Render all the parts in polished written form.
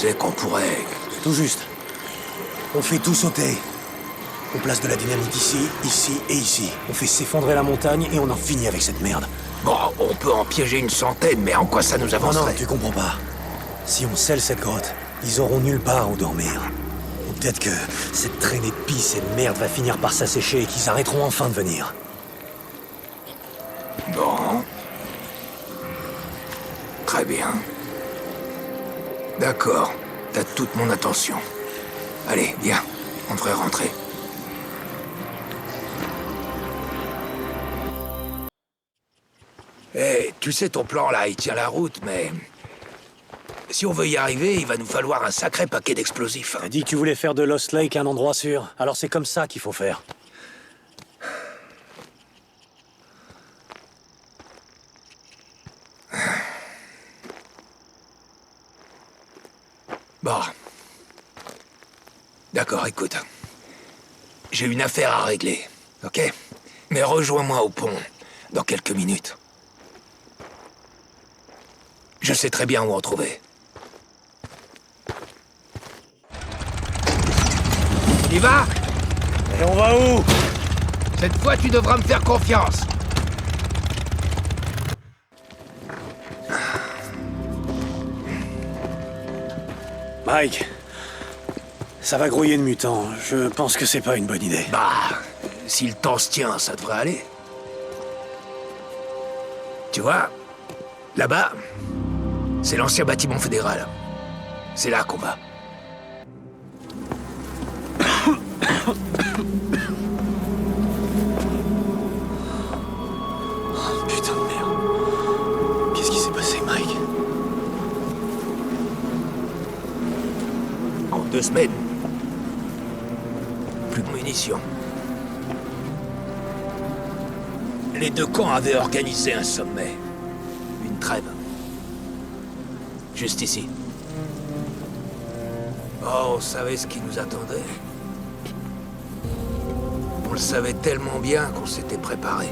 sais qu'on pourrait... Tout juste. On fait tout sauter. On place de la dynamite ici, ici et ici. On fait s'effondrer la montagne et on en finit avec cette merde. Bon, on peut en piéger une centaine, mais en quoi ça nous Non, avancerait? non, tu comprends pas. Si on scelle cette grotte, ils auront nulle part où dormir. Ou peut-être que cette traînée de pisse et de merde va finir par s'assécher et qu'ils arrêteront enfin de venir. Bon. Très bien. D'accord. T'as toute mon attention. Allez, viens. On devrait rentrer. Eh, tu sais, ton plan là, il tient la route, mais... Si on veut y arriver, il va nous falloir un sacré paquet d'explosifs. T'as dit que tu voulais faire de Lost Lake un endroit sûr. Alors c'est comme ça qu'il faut faire. Bon. D'accord, écoute. J'ai une affaire à régler, ok? Mais rejoins-moi au pont dans quelques minutes. Je sais très bien où en trouver. Y va? Et on va où? Cette fois, tu devras me faire confiance. Mike, ça va grouiller de mutants. Je pense que c'est pas une bonne idée. Bah, si le temps se tient, ça devrait aller. Tu vois, là-bas, c'est l'ancien bâtiment fédéral. C'est là qu'on va. Putain de merde. Qu'est-ce qui s'est passé, Mike? En 2 semaines. Plus de munitions. Les deux camps avaient organisé un sommet. Une trêve. Juste ici. Oh, on savait ce qui nous attendait. On le savait tellement bien qu'on s'était préparé.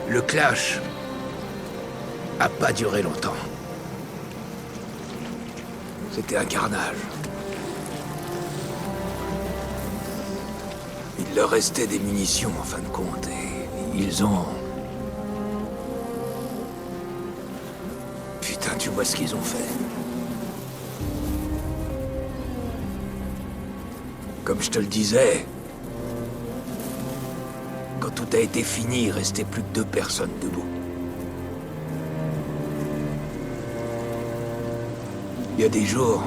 Le clash a pas duré longtemps. C'était un carnage. Il leur restait des munitions en fin de compte et ils ont... Putain, tu vois ce qu'ils ont fait. Comme je te le disais, quand tout a été fini, il restait plus que 2 personnes debout. Il y a des jours...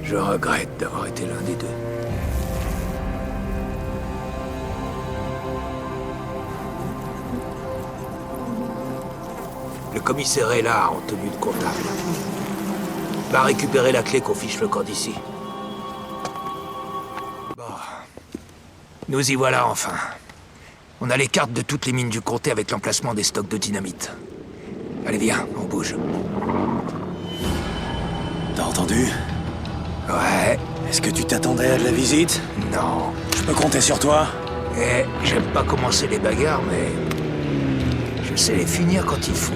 Je regrette d'avoir été l'un des deux. Le commissaire est là, en tenue de comptable. Va récupérer la clé qu'on fiche le camp d'ici. Bon. Nous y voilà enfin. On a les cartes de toutes les mines du comté avec l'emplacement des stocks de dynamite. Allez, viens, on bouge. T'as entendu? Ouais. Est-ce que tu t'attendais à de la visite? Non. Je peux compter sur toi? Eh, j'aime pas commencer les bagarres, mais... je sais les finir quand il faut.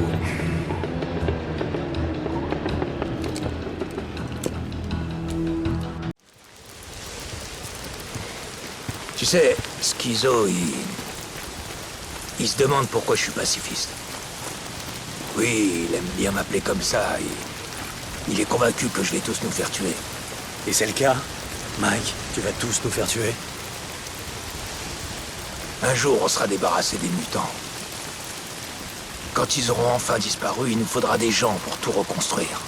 Tu sais, Schizo, il se demande pourquoi je suis pacifiste. Oui, il aime bien m'appeler comme ça. Il est convaincu que je vais tous nous faire tuer. Et c'est le cas? Mike, tu vas tous nous faire tuer? Un jour, on sera débarrassé des mutants. Quand ils auront enfin disparu, il nous faudra des gens pour tout reconstruire.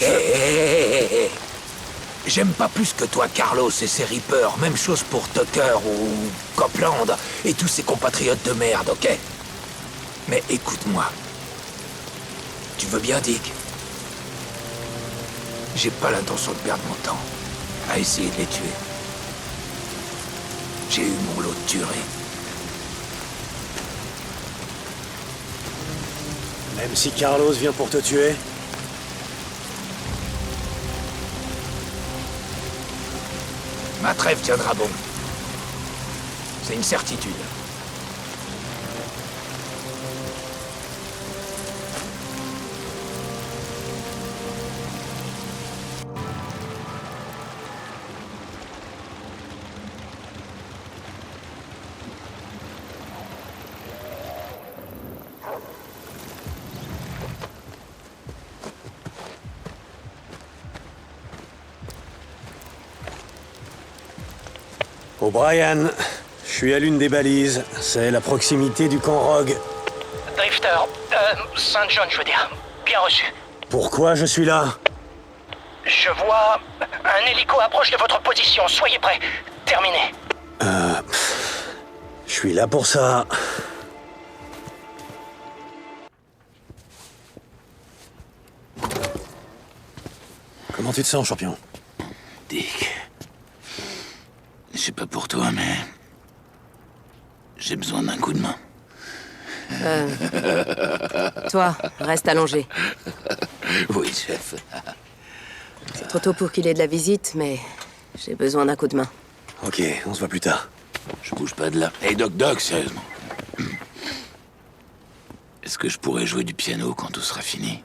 Hé, j'aime pas plus que toi Carlos et ses Reapers. Même chose pour Tucker ou Copeland et tous ces compatriotes de merde, ok? Mais écoute-moi. Tu veux bien, Dick? J'ai pas l'intention de perdre mon temps à essayer de les tuer. J'ai eu mon lot de tueries. Même si Carlos vient pour te tuer? Ma trêve tiendra bon. C'est une certitude. O'Brien, je suis à l'une des balises. C'est la proximité du camp Rogue. Drifter, Saint John, je veux dire. Bien reçu. Pourquoi je suis là? Je vois un hélico approche de votre position. Soyez prêts. Terminé. Je suis là pour ça. Comment tu te sens, champion? Dick. Je sais pas pour toi, mais... j'ai besoin d'un coup de main. Toi, reste allongé. Oui, chef. C'est trop tôt pour qu'il ait de la visite, mais j'ai besoin d'un coup de main. Ok, on se voit plus tard. Je bouge pas de là. Hey, Doc, sérieusement. Est-ce que je pourrais jouer du piano quand tout sera fini?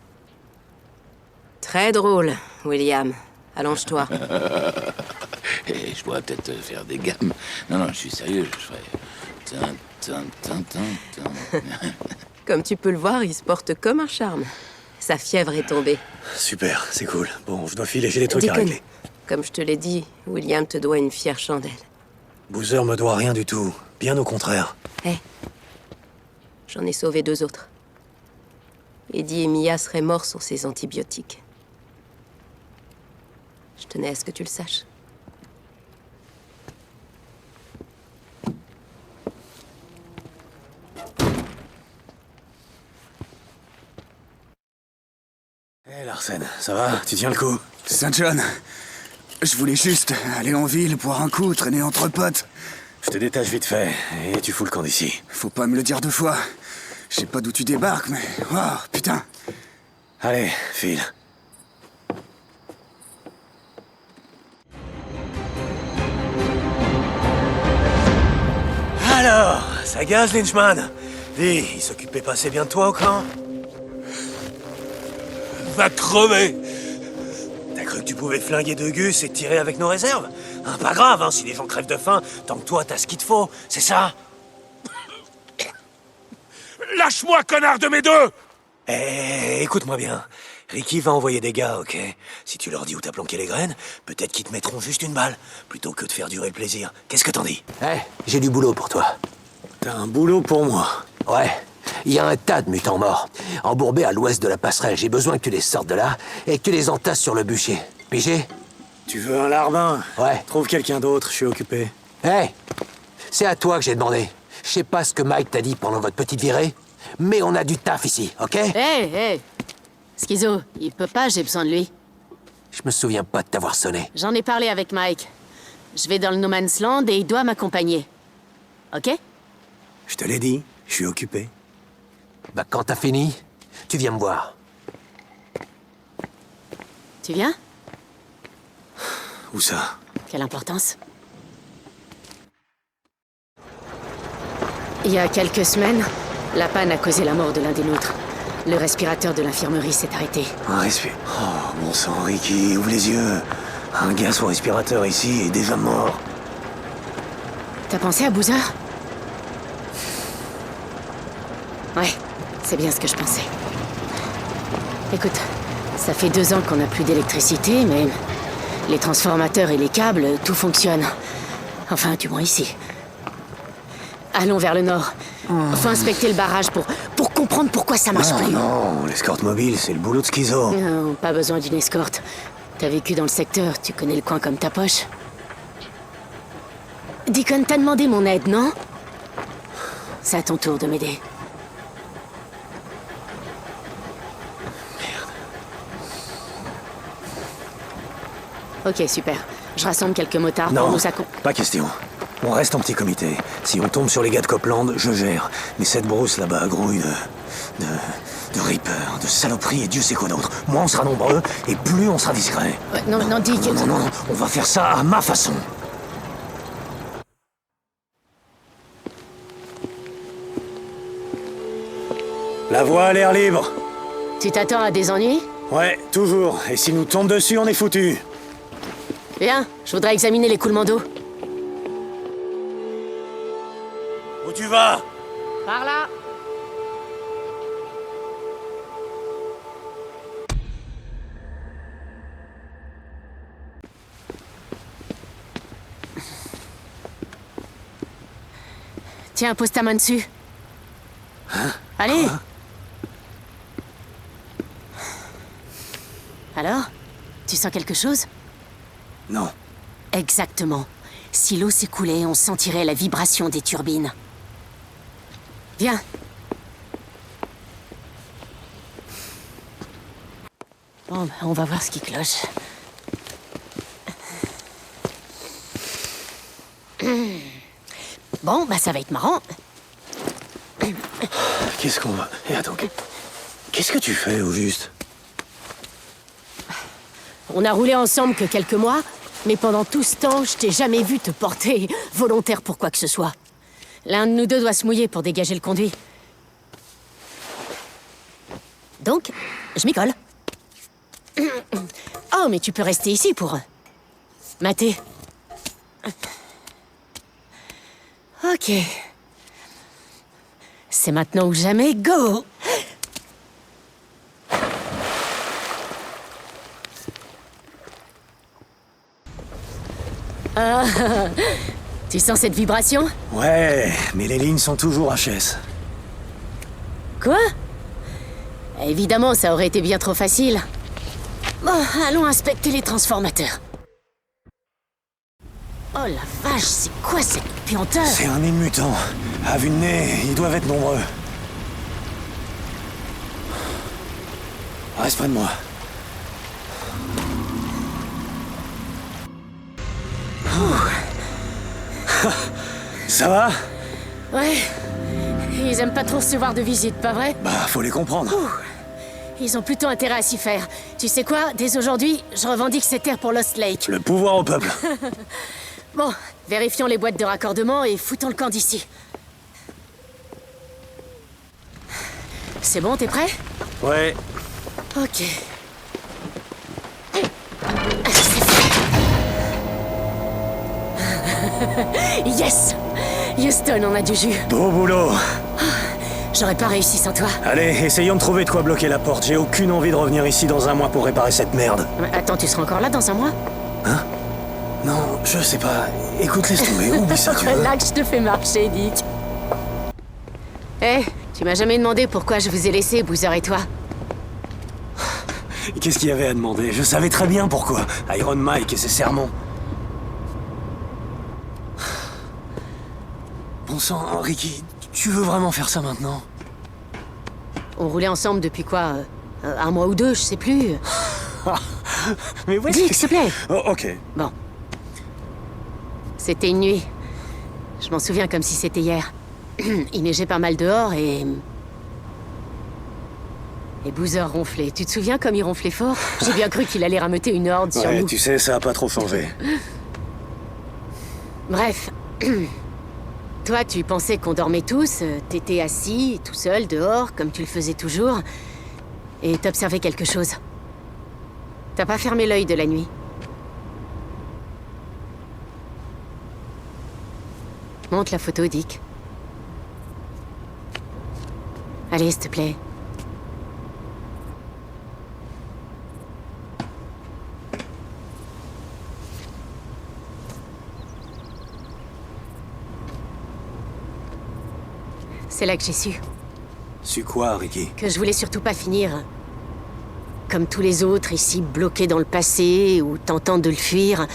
Très drôle, William. Allonge-toi. Et je pourrais peut-être faire des gammes. Non, je suis sérieux, je ferais... Tin, tin, tin, tin, tin. Comme tu peux le voir, il se porte comme un charme. Sa fièvre est tombée. Super, c'est cool. Bon, je dois filer, j'ai des trucs à Deacon, régler. comme je te l'ai dit, William te doit une fière chandelle. Boozer me doit rien du tout. Bien au contraire. Hé, j'en ai sauvé 2 autres. Eddie et Mia seraient morts sans ces antibiotiques. Je tenais à ce que tu le saches. Hé, Larsen, ça va? Tu tiens le coup? Saint John, je voulais juste aller en ville, boire un coup, traîner entre potes. Je te détache vite fait, et tu fous le camp d'ici. Faut pas me le dire 2 fois. Je sais pas d'où tu débarques, mais... Oh, putain. Allez, file. Alors, ça gaz, Lynchman? Dis, il s'occupait pas assez bien de toi au camp? Va crever! T'as cru que tu pouvais flinguer 2 gus et tirer avec nos réserves? Hein, pas grave, hein, si les gens crèvent de faim, tant que toi t'as ce qu'il te faut, c'est ça? Lâche-moi, connard de mes deux! Écoute-moi bien. Ricky va envoyer des gars, ok? Si tu leur dis où t'as planqué les graines, peut-être qu'ils te mettront juste une balle, plutôt que de faire durer le plaisir. Qu'est-ce que t'en dis? J'ai du boulot pour toi. T'as un boulot pour moi. Ouais, il y a un tas de mutants morts, embourbés à l'ouest de la passerelle. J'ai besoin que tu les sortes de là et que tu les entasses sur le bûcher. Pigé? Tu veux un larbin? Ouais. Trouve quelqu'un d'autre, je suis occupé. C'est à toi que j'ai demandé. Je sais pas ce que Mike t'a dit pendant votre petite virée, mais on a du taf ici, ok? Hé Schizo, il peut pas, j'ai besoin de lui. Je me souviens pas de t'avoir sonné. J'en ai parlé avec Mike. Je vais dans le No Man's Land et il doit m'accompagner. Ok? Je te l'ai dit, je suis occupé. Bah quand t'as fini, tu viens me voir. Tu viens? Où ça? Quelle importance? Il y a quelques semaines, la panne a causé la mort de l'un des nôtres. Le respirateur de l'infirmerie s'est arrêté. Un respire. Oh, bon sang, Ricky, ouvre les yeux. Un gars sous respirateur ici est déjà mort. T'as pensé à Boozer? Ouais, c'est bien ce que je pensais. Écoute, ça fait 2 ans qu'on n'a plus d'électricité, mais... les transformateurs et les câbles, tout fonctionne. Enfin, du moins ici. Allons vers le nord. Faut inspecter le barrage pour comprendre pourquoi ça marche plus. Non, l'escorte mobile, c'est le boulot de Schizo. Non, pas besoin d'une escorte. T'as vécu dans le secteur, tu connais le coin comme ta poche. Deacon t'a demandé mon aide, non? C'est à ton tour de m'aider. Ok, super. Je rassemble quelques motards pour Non, nous accompagner. pas question. On reste en petit comité. Si on tombe sur les gars de Copland, je gère. Mais cette brousse là-bas grouille de Reaper, de saloperies et Dieu sait quoi d'autre. Moins on sera nombreux, et plus on sera discret. Ouais, non, Deacon. Non, on va faire ça à ma façon. La voie a l'air libre. Tu t'attends à des ennuis? Ouais, toujours. Et s'il nous tombe dessus, on est foutus. Viens, je voudrais examiner l'écoulement d'eau. Où tu vas? Par là. Tiens, pose ta main dessus. Hein? Allez. Quoi? Alors? Tu sens quelque chose? Non. Exactement. Si l'eau s'écoulait, on sentirait la vibration des turbines. Viens. Bon, bah, on va voir ce qui cloche. Bon, bah ça va être marrant. Qu'est-ce qu'on va... Et attends, qu'est-ce que tu fais, au juste? On a roulé ensemble que quelques mois, mais pendant tout ce temps, je t'ai jamais vu te porter volontaire pour quoi que ce soit. L'un de nous deux doit se mouiller pour dégager le conduit. Donc, je m'y colle. Oh, mais tu peux rester ici pour... mater. Ok. C'est maintenant ou jamais, go! Ah, tu sens cette vibration? Ouais, mais les lignes sont toujours HS. Quoi? Évidemment, ça aurait été bien trop facile. Bon, allons inspecter les transformateurs. Oh la vache, c'est quoi cette puanteur? C'est un nid mutant. À vue de nez, ils doivent être nombreux. Reste près de moi. Ça va? Ouais. Ils aiment pas trop recevoir de visite, pas vrai? Bah, faut les comprendre. Ils ont plutôt intérêt à s'y faire. Tu sais quoi? Dès aujourd'hui, je revendique cette terre pour Lost Lake. Le pouvoir au peuple. Bon, vérifions les boîtes de raccordement et foutons le camp d'ici. C'est bon, t'es prêt? Ouais. Ok. C'est fait. Yes! Houston, on a du jus. Beau boulot. J'aurais pas réussi sans toi. Allez, essayons de trouver de quoi bloquer la porte. J'ai aucune envie de revenir ici dans un mois pour réparer cette merde. Attends, tu seras encore là dans un mois? Hein? Non, je sais pas. Écoute, laisse tomber. Oublie ça, tu veux. Relax, je te fais marcher, Dick. Eh, tu m'as jamais demandé pourquoi je vous ai laissé, Boozer et toi. Qu'est-ce qu'il y avait à demander? Je savais très bien pourquoi. Iron Mike et ses sermons. Bon sang, Ricky, tu veux vraiment faire ça maintenant? On roulait ensemble depuis quoi? Un mois ou deux, je sais plus. Mais ouais. Dick, s'il te plaît. Oh, ok. Bon. C'était une nuit. Je m'en souviens comme si c'était hier. Il neigeait pas mal dehors et Boozer ronflait. Tu te souviens comme il ronflait fort? J'ai bien cru qu'il allait rameuter une horde sur Ouais, nous. tu sais, ça a pas trop changé. Bref. Toi, tu pensais qu'on dormait tous, t'étais assis, tout seul, dehors, comme tu le faisais toujours, et t'observais quelque chose. T'as pas fermé l'œil de la nuit. Montre la photo, Dick. Allez, s'il te plaît. C'est là que j'ai su. Su quoi, Ricky? Que je voulais surtout pas finir comme tous les autres ici, bloqués dans le passé ou tentant de le fuir.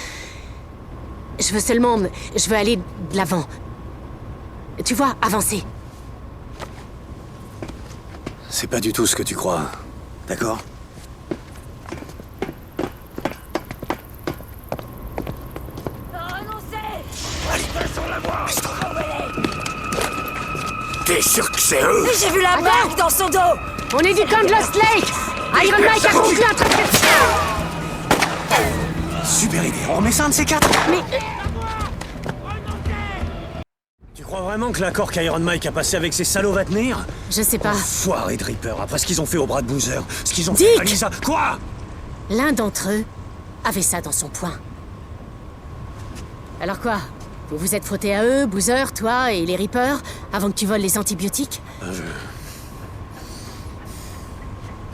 Je veux seulement... Je veux aller de l'avant. Tu vois, avancer. C'est pas du tout ce que tu crois. D'accord? T'es sûr que c'est eux? J'ai vu la marque dans son dos. On est du camp de Lost Lake. Iron Mike a conclu un truc de... Super idée, on remet ça un de ces quatre. Mais... Tu crois vraiment que l'accord qu'Iron Mike a passé avec ces salauds va tenir? Je sais pas. Foiré de Reaper, après ce qu'ils ont fait au bras de Boozer, ce qu'ils ont Dick! fait à Lisa... Quoi? L'un d'entre eux avait ça dans son poing. Alors quoi? Vous vous êtes frottés à eux, Boozer, toi et les Reapers, avant que tu voles les antibiotiques?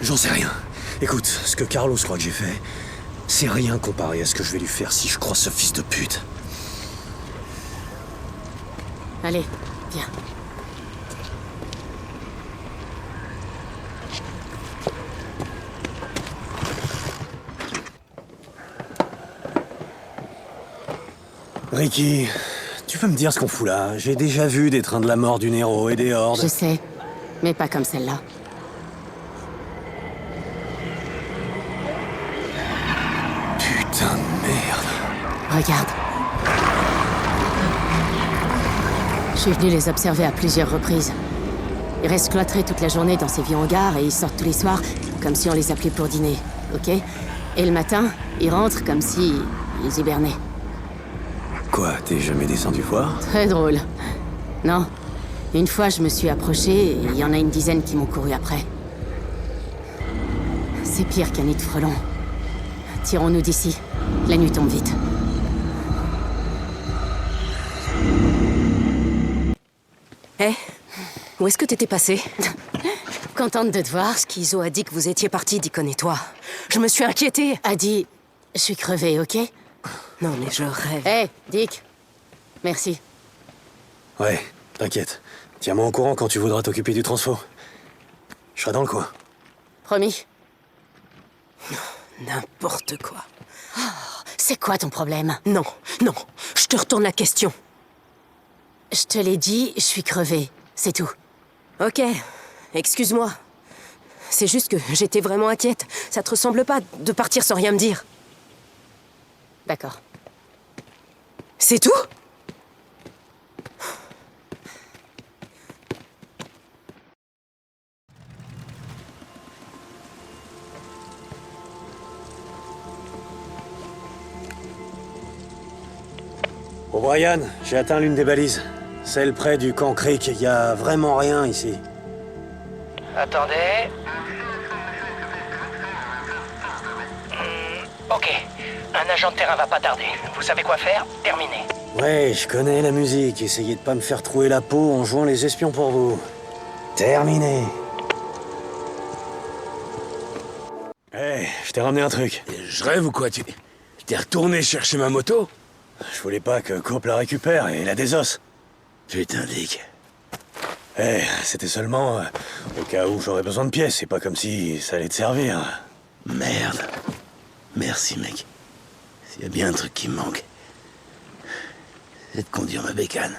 J'en sais rien. Écoute, ce que Carlos croit que j'ai fait, c'est rien comparé à ce que je vais lui faire si je croise ce fils de pute. Allez, Viens. Ricky, tu peux me dire ce qu'on fout là? J'ai déjà vu des trains de la mort du Nero et des hordes. Je sais, mais pas comme celle-là. Putain de merde. Regarde. Je suis venu les observer à plusieurs reprises. Ils restent cloîtrés toute la journée dans ces vieux hangars et ils sortent tous les soirs comme si on les appelait pour dîner, ok? Et le matin, ils rentrent comme si ils hibernaient. Quoi, t'es jamais descendu voir? Très drôle. Non. Une fois, je me suis approché et il y en a une dizaine qui m'ont couru après. C'est pire qu'un nid de frelons. Tirons-nous d'ici. La nuit tombe vite. Hé, où est-ce que t'étais passé? Contente de te voir. Schizo a dit que vous étiez partis, Deacon et toi. Je me suis inquiétée. A dit, je suis crevée, ok? Non, mais je rêve. Hé, Dick. Merci. Ouais, t'inquiète. Tiens-moi au courant quand tu voudras t'occuper du transfo. Je serai dans le coin. Promis. N'importe quoi. C'est quoi ton problème? Non, non, je te retourne la question. Je te l'ai dit, je suis crevée. C'est tout. Ok, excuse-moi. C'est juste que j'étais vraiment inquiète. Ça te ressemble pas de partir sans rien me dire. D'accord. C'est tout? O'Brien, j'ai atteint l'une des balises. Celle près du camp Creek. Y a vraiment rien ici. Attendez. Ok. Un agent de terrain va pas tarder. Vous savez quoi faire? Terminé. Ouais, je connais la musique. Essayez de pas me faire trouer la peau en jouant les espions pour vous. Terminé. Hé, je t'ai ramené un truc. Je rêve ou quoi? Tu t'es retourné chercher ma moto? Je voulais pas que Cope la récupère et la désosse. Putain, Dick. Eh, c'était seulement au cas où j'aurais besoin de pièces. C'est pas comme si ça allait te servir. Merde. Merci, mec. S'il y a bien un truc qui me manque, c'est de conduire ma bécane.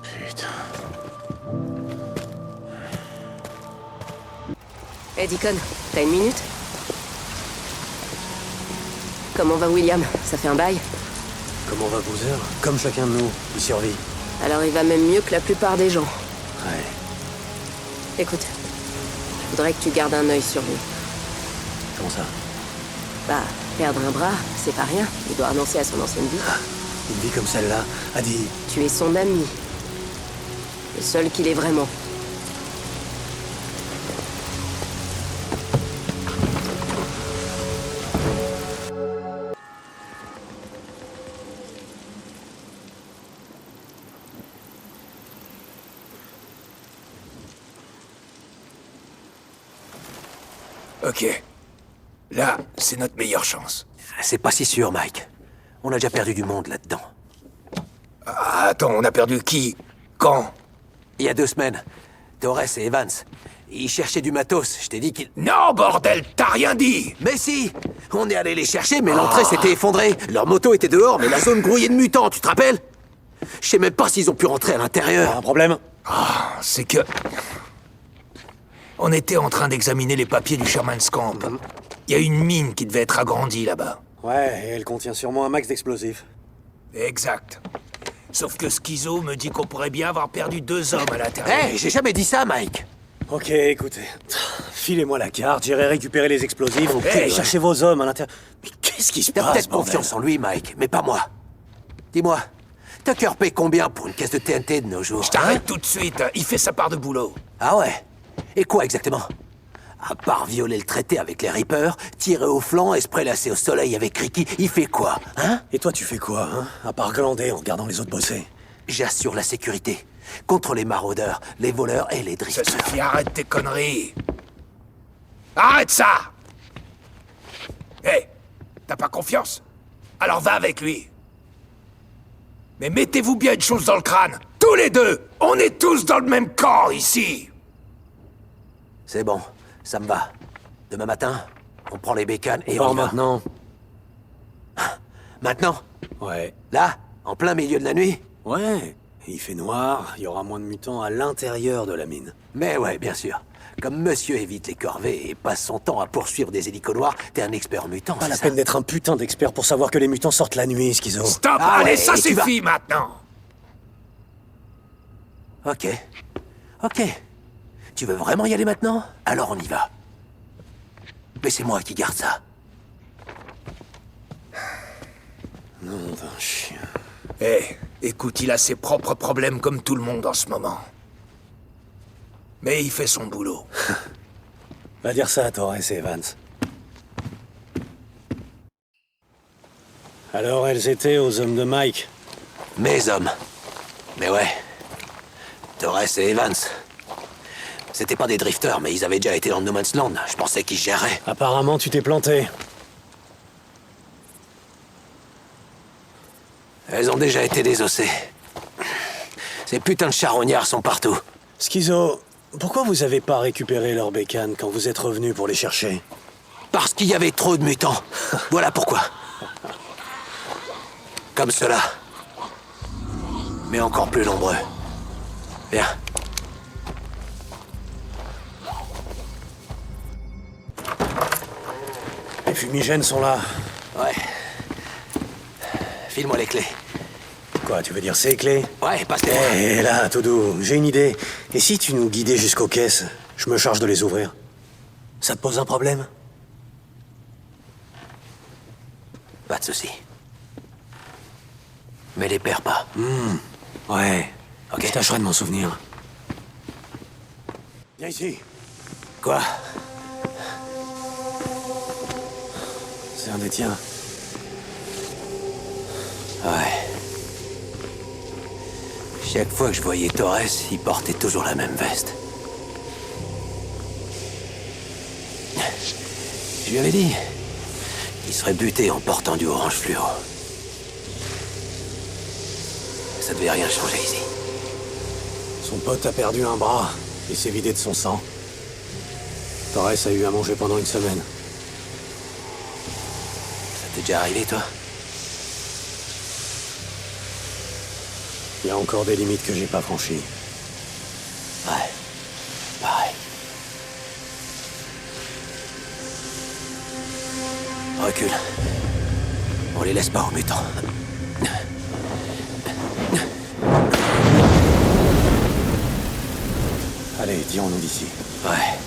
Putain. Hé, Deacon, t'as une minute? Comment va William? Ça fait un bail? Comment va Boozer? Comme chacun de nous, il survit. Alors il va même mieux que la plupart des gens. Ouais. Écoute, je voudrais que tu gardes un œil sur lui. Comment ça? Bah, perdre un bras, c'est pas rien. Il doit renoncer à son ancienne vie. Une vie comme celle-là a dit... Tu es son ami. Le seul qu'il est vraiment. Ok. Là, c'est notre meilleure chance. C'est pas si sûr, Mike. On a déjà perdu du monde là-dedans. Ah, attends, on a perdu qui? Quand? Il y a 2 semaines, Torres et Evans, ils cherchaient du matos. Je t'ai dit qu'ils... Non, bordel, t'as rien dit! Mais si! On est allé les chercher, mais l'entrée s'était effondrée. Leur moto était dehors, mais la zone grouillait de mutants, tu te rappelles? Je sais même pas s'ils ont pu rentrer à l'intérieur. Un problème? C'est que... On était en train d'examiner les papiers du Sherman's Camp. Il y a une mine qui devait être agrandie là-bas. Ouais, et elle contient sûrement un max d'explosifs. Exact. Sauf que Schizo me dit qu'on pourrait bien avoir perdu 2 hommes à l'intérieur. Hé, j'ai jamais dit ça, Mike. Ok, écoutez. Filez-moi la carte, j'irai récupérer les explosifs. Hey, cherchez vos hommes à l'intérieur. Mais qu'est-ce qui se T'as passe, peut-être bordel? confiance en lui, Mike, mais pas moi. Dis-moi, Tucker paye combien pour une caisse de TNT de nos jours? Je t'arrête tout de suite, il fait sa part de boulot. Ah ouais? Et quoi exactement? À part violer le traité avec les Reapers, tirer au flanc et se prélasser au soleil avec Ricky, il fait quoi, hein? Et toi, tu fais quoi, hein? À part glander en regardant les autres bosser. J'assure la sécurité. Contre les maraudeurs, les voleurs et les Ça drifters. suffit, arrête tes conneries. Arrête ça! Hé, t'as pas confiance? Alors va avec lui. Mais mettez-vous bien une chose dans le crâne. Tous les deux! On est tous dans le même camp, ici! C'est bon, ça me va. Demain matin, on prend les bécanes et Pas on y va. maintenant. Maintenant? Ouais. Là? En plein milieu de la nuit? Ouais. Il fait noir, il y aura moins de mutants à l'intérieur de la mine. Mais ouais, bien sûr. Comme monsieur évite les corvées et passe son temps à poursuivre des hélicos noirs, t'es un expert mutant, Pas c'est la ça? peine d'être un putain d'expert pour savoir que les mutants sortent la nuit, Schizo. Stop! Ah Allez, ouais, ça et tu vas- suffit maintenant! Ok. Ok. Tu veux vraiment y aller maintenant? Alors on y va. Mais c'est moi qui garde ça. Nom d'un chien. Eh, écoute, il a ses propres problèmes comme tout le monde en ce moment. Mais il fait son boulot. Va dire ça à Torres et Evans. Alors elles étaient aux hommes de Mike. Mes hommes. Mais ouais. Torres et Evans. C'était pas des drifters, mais ils avaient déjà été dans No Man's Land. Je pensais qu'ils géraient. Apparemment, tu t'es planté. Elles ont déjà été désossées. Ces putains de charognards sont partout. Schizo, pourquoi vous avez pas récupéré leurs bécanes quand vous êtes revenu pour les chercher? Parce qu'il y avait trop de mutants. Voilà pourquoi. Comme cela. Mais encore plus nombreux. Viens. Les fumigènes sont là. Ouais. File-moi les clés. Quoi, tu veux dire ces clés? Ouais, passe-les. Hé, là, tout doux, j'ai une idée. Et si tu nous guidais jusqu'aux caisses? Je me charge de les ouvrir. Ça te pose un problème? Pas de soucis. Mais les perds pas. Ouais. Ok. Je tâcherai de m'en souvenir. Viens ici. Quoi? C'est un des tiens. Ouais. Chaque fois que je voyais Torres, il portait toujours la même veste. Je lui avais dit qu'il serait buté en portant du orange fluo. Ça devait rien changer ici. Son pote a perdu un bras et s'est vidé de son sang. Torres a eu à manger pendant une semaine. Ça t'est déjà arrivé, toi? Il y a encore des limites que j'ai pas franchies. Ouais. Pareil. Recule. On les laisse pas aux mutants. Allez, tirons-nous d'ici. Ouais.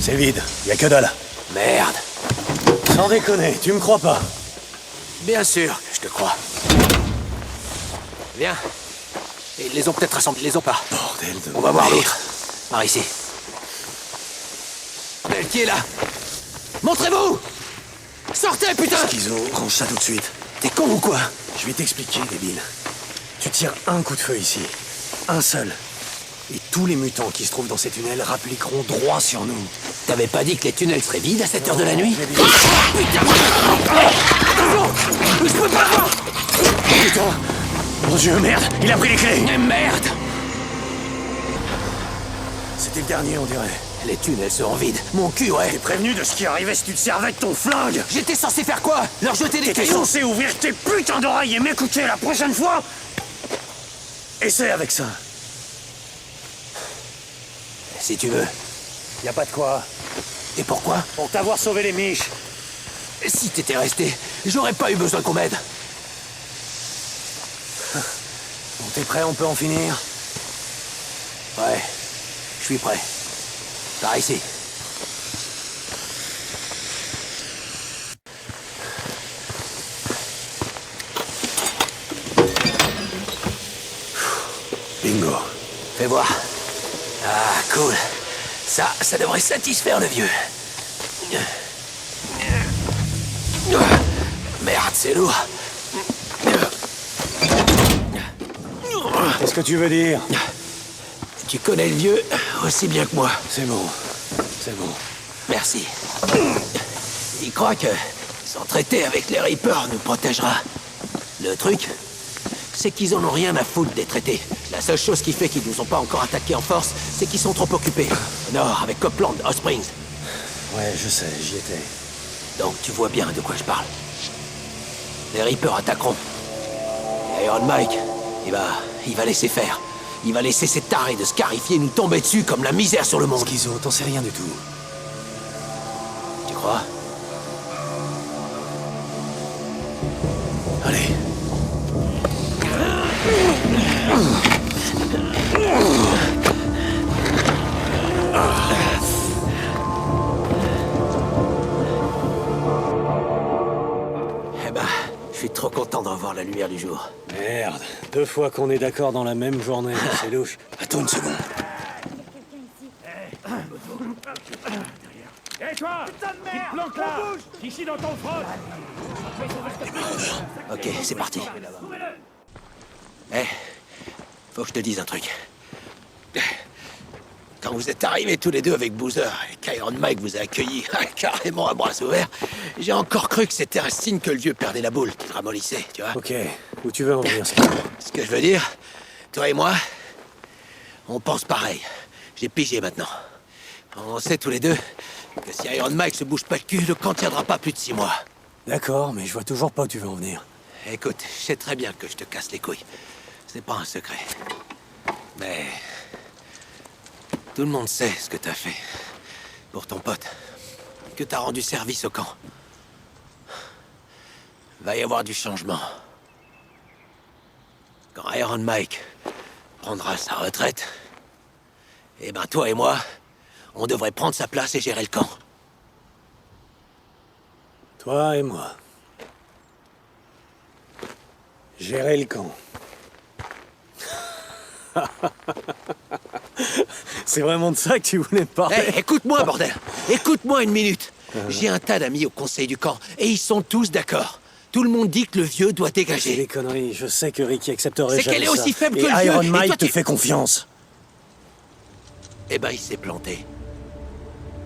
C'est vide, y a que dalle. Merde. Sans déconner, tu me crois pas? Bien sûr que je te crois. Viens. Ils les ont peut-être rassemblés, ils les ont pas. Bordel de... On va voir merde. l'autre. Par ici. Elle qui est là? Montrez-vous! Sortez, putain! Schizo, range ça tout de suite. T'es con ou quoi? Je vais t'expliquer, débile. Tu tires un coup de feu ici. Un seul. Et tous les mutants qui se trouvent dans ces tunnels rappliqueront droit sur nous. T'avais pas dit que les tunnels seraient vides à cette heure de la nuit? j'ai dit- Putain! Attention! Je peux pas voir! Putain! Mon Dieu, merde! Il a pris les clés! Mais merde! C'était le dernier, on dirait. Les tunnels seront vides. Mon cul, ouais. T'es prévenu de ce qui arrivait si tu te servais de ton flingue! J'étais censé faire quoi? Leur jeter des T'étais cailloux? censé ouvrir tes putains d'oreilles et m'écouter la prochaine fois! Essaie avec ça. Si tu veux. Y a pas de quoi. Et pourquoi? Pour t'avoir sauvé les miches. Si t'étais resté, j'aurais pas eu besoin qu'on m'aide. Bon, t'es prêt, on peut en finir? Ouais, je suis prêt. Par ici. Bingo. Fais voir. Ah, cool. Ça devrait satisfaire le vieux. Merde, c'est lourd. Qu'est-ce que tu veux dire? Tu connais le vieux aussi bien que moi. C'est bon. C'est bon. Merci. Il croit que son traité avec les Reapers nous protégera. Le truc, c'est qu'ils en ont rien à foutre des traités. La seule chose qui fait qu'ils nous ont pas encore attaqués en force, c'est qu'ils sont trop occupés. Au nord, avec Copeland, Hot Springs. Ouais, je sais, j'y étais. Donc tu vois bien de quoi je parle. Les Reapers attaqueront. Et Iron Mike, il va laisser faire. Il va laisser ces tarés de scarifiés nous tomber dessus comme la misère sur le monde. Schizo, t'en sais rien du tout. Tu crois? Allez. Eh ben, je suis trop content d'en voir la lumière du jour. Merde. 2 fois qu'on est d'accord dans la même journée. C'est louche. Attends une seconde. Hé toi! Putain de merde! Qui te planque là? Ici dans ton front! Ok, c'est parti. Eh, faut que je te dise un truc. Quand vous êtes arrivés tous les deux avec Boozer et qu'Iron Mike vous a accueillis carrément à bras ouverts, j'ai encore cru que c'était un signe que le vieux perdait la boule, qu'il ramollissait, tu vois. Ok. Où tu veux en venir, Schizo? Ce que je veux dire, toi et moi, on pense pareil. J'ai pigé maintenant. On sait tous les deux que si Iron Mike se bouge pas le cul, le camp tiendra pas plus de 6 mois. D'accord, mais je vois toujours pas où tu veux en venir. Écoute, je sais très bien que je te casse les couilles. C'est pas un secret. Mais... tout le monde sait ce que t'as fait. Pour ton pote. Que t'as rendu service au camp. Va y avoir du changement. Quand Iron Mike prendra sa retraite, eh ben toi et moi, on devrait prendre sa place et gérer le camp. Toi et moi. Gérer le camp. C'est vraiment de ça que tu voulais me parler? Hey, écoute-moi, bordel! Écoute-moi une minute! J'ai un tas d'amis au conseil du camp, et ils sont tous d'accord. Tout le monde dit que le vieux doit C'est dégager. des conneries. Je sais que Ricky accepterait C'est jamais qu'elle est ça. aussi faible Et que le vieux, Iron et Mike toi, te tu- fait confiance. Eh ben, il s'est planté.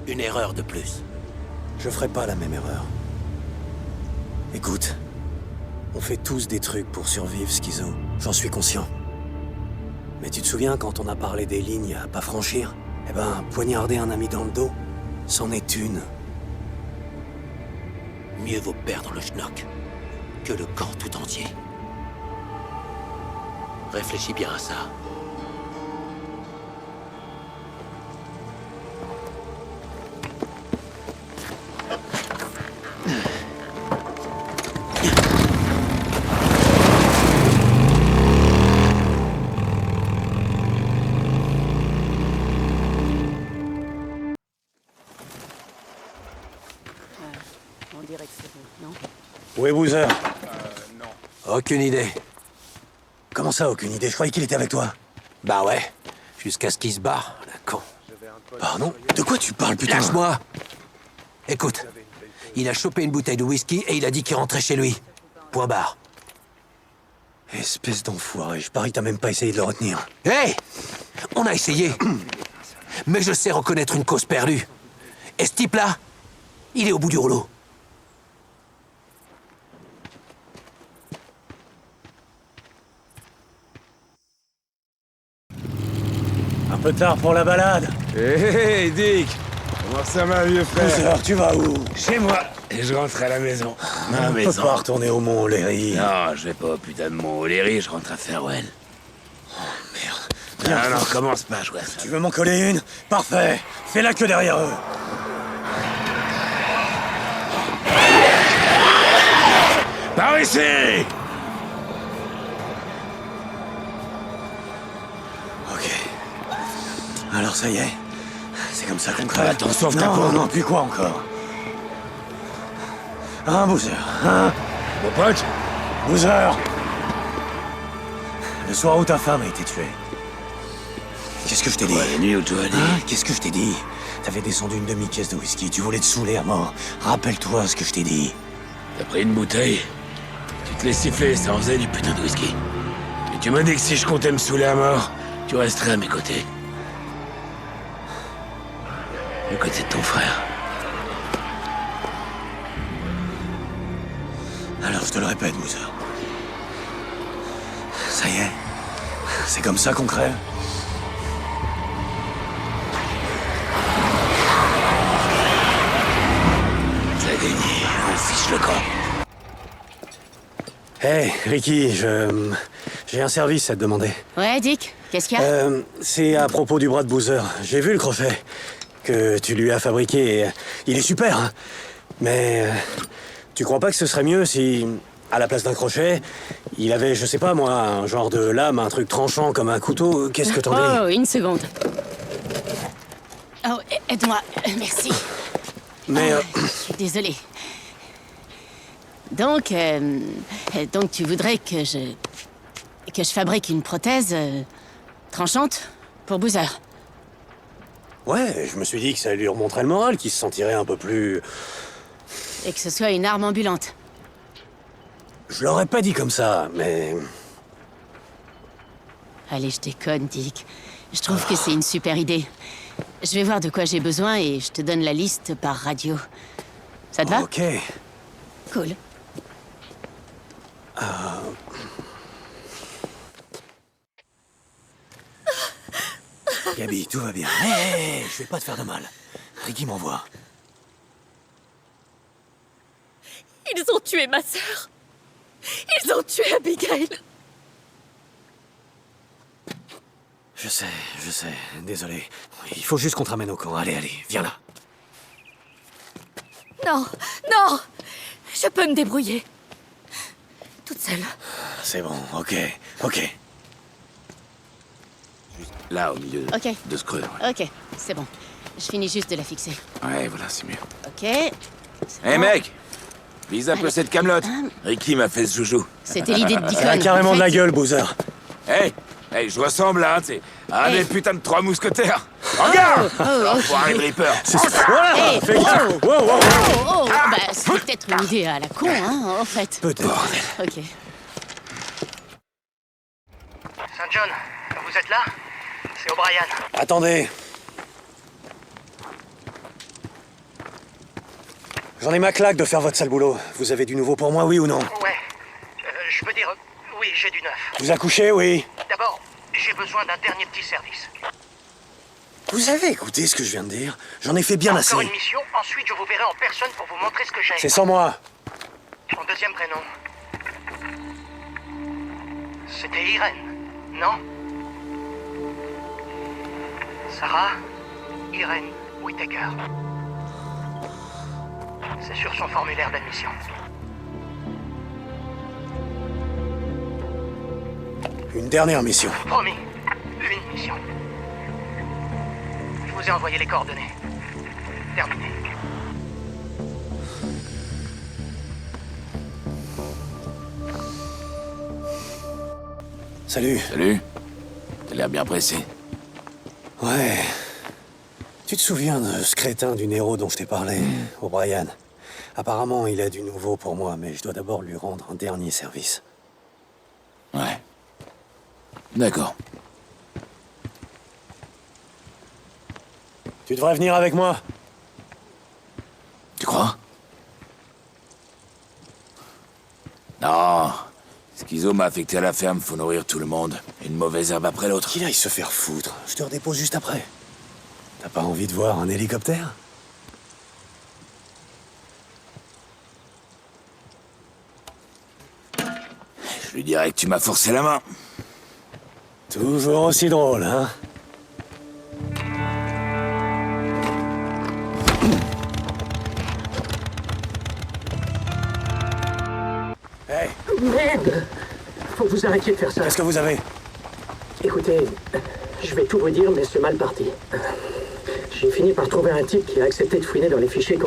Une erreur de plus. Je ferai pas la même erreur. Écoute, on fait tous des trucs pour survivre, Schizo. J'en suis conscient. Mais tu te souviens quand on a parlé des lignes à pas franchir? Eh ben, poignarder un ami dans le dos, c'en est une. Mieux vaut perdre le schnock que le camp tout entier. Réfléchis bien à ça. On dirait que c'est bon, non? Où est Boozer? Aucune idée. Comment ça, aucune idée? Je croyais qu'il était avec toi. Bah ouais. Jusqu'à ce qu'il se barre, la con. Pardon? De quoi tu parles, putain? Lâche-moi! Écoute, il a chopé une bouteille de whisky et il a dit qu'il rentrait chez lui. Point barre. Espèce d'enfoiré, je parie que t'as même pas essayé de le retenir. Hé! On a essayé. Mais je sais reconnaître une cause perdue. Et ce type-là, il est au bout du rouleau. Un peu tard pour la balade. Hé, Dick! Comment ça va, vieux frère? Boozer, tu vas où? Chez moi, et je rentre à la maison. On peut pas retourner au Mont O'Leary. Non, je vais pas au putain de Mont O'Leary, je rentre à Farewell. Viens, Non, non, commence pas à jouer à ça. Tu veux m'en coller une? Parfait. Fais la queue derrière eux. Par ici! Ok. Alors ça y est. C'est comme ça qu'on crève. Attends, sauve ta Non, peau. non, puis quoi encore? Hein, Boozer? Hein? Mon pote? Boozer! Le soir où ta femme a été tuée. Qu'est-ce que je t'ai dit? Ouais, nuit où tu as dit. Hein? Qu'est-ce que je t'ai dit? T'avais descendu une demi-caisse de whisky, tu voulais te saouler à mort. Rappelle-toi ce que je t'ai dit. T'as pris une bouteille, tu te laisses siffler, ça en faisait du putain de whisky. Et tu m'as dit que si je comptais me saouler à mort, tu resterais à mes côtés. À côté de ton frère. Alors je te le répète, Boozer. Ça y est. C'est comme ça qu'on crève. Ça gagné, on fiche le camp. Hey, Ricky, j'ai un service à te demander. Ouais, Dick, qu'est-ce qu'il y a? C'est à propos du bras de Boozer. J'ai vu le crochet que tu lui as fabriqué et il est super, hein. Mais tu crois pas que ce serait mieux si, à la place d'un crochet, il avait, je sais pas moi, un genre de lame, un truc tranchant comme un couteau? Qu'est-ce que t'en dis? Oh, une seconde. Oh, aide-moi, merci. Mais Je suis désolée. Donc tu voudrais que je fabrique une prothèse tranchante pour Boozer? ouais, je me suis dit que ça lui remonterait le moral, qu'il se sentirait un peu plus... Et que ce soit une arme ambulante. Je l'aurais pas dit comme ça, mais... Allez, je déconne, Dick. Je trouve que c'est une super idée. Je vais voir de quoi j'ai besoin et je te donne la liste par radio. Ça te va? Ok. Cool. Gabi, tout va bien. Hé, je vais pas te faire de mal. Ricky m'envoie. Ils ont tué ma sœur. Ils ont tué Abigail. Je sais, désolé. Il faut juste qu'on te ramène au camp. Allez, viens là. Non, non. Je peux me débrouiller. Toute seule. C'est bon, ok. Juste là, au milieu Ok. de ce creux. Ouais, Ok, c'est bon. Je finis juste de la fixer. ouais voilà, c'est mieux. Ok. Hé bon. mec, vise un peu Allez. cette camelote. Ricky m'a fait ce joujou. C'était l'idée de Ça a Deacon. carrément en de la fait. gueule, Boozer. Hey, je ressemble à un des putains de 3 mousquetaires. Oh, Regarde oh, Enfoiré de Reaper. Voilà, Hey, fais gaffe. Wow. Bah, c'est peut-être une idée à la con, hein, en fait. Peut-être. Ok. Saint John, vous êtes là? C'est O'Brien. Attendez. J'en ai ma claque de faire votre sale boulot. Vous avez du nouveau pour moi, oui ou non? Ouais. Je veux dire, oui, j'ai du neuf. Vous accouchez, oui. D'abord, j'ai besoin d'un dernier petit service. Vous avez écouté ce que je viens de dire? J'en ai fait bien assez. Encore une mission, ensuite je vous verrai en personne pour vous montrer ce que j'ai. C'est sans moi. Son deuxième prénom. C'était Irène, non? Sarah Irène Whittaker. C'est sur son formulaire d'admission. Une dernière mission. Promis, une mission. Je vous ai envoyé les coordonnées. Terminé. Salut. Salut. T'as l'air bien pressé. Ouais. Tu te souviens de ce crétin du Nero dont je t'ai parlé, O'Brien? Apparemment, il a du nouveau pour moi, mais je dois d'abord lui rendre un dernier service. Ouais. D'accord. Tu devrais venir avec moi. Tu crois? Non. Schizo m'a affecté à la ferme, faut nourrir tout le monde. Une mauvaise herbe après l'autre. Qu'il aille se faire foutre. Je te redépose juste après. T'as pas envie de voir un hélicoptère? Je lui dirais que tu m'as forcé la main. Toujours aussi drôle, hein? Hey, Merde! Faut que vous arrêtiez de faire ça. qu'est-ce que vous avez? Écoutez, je vais tout vous dire, mais c'est mal parti. J'ai fini par trouver un type qui a accepté de fouiner dans les fichiers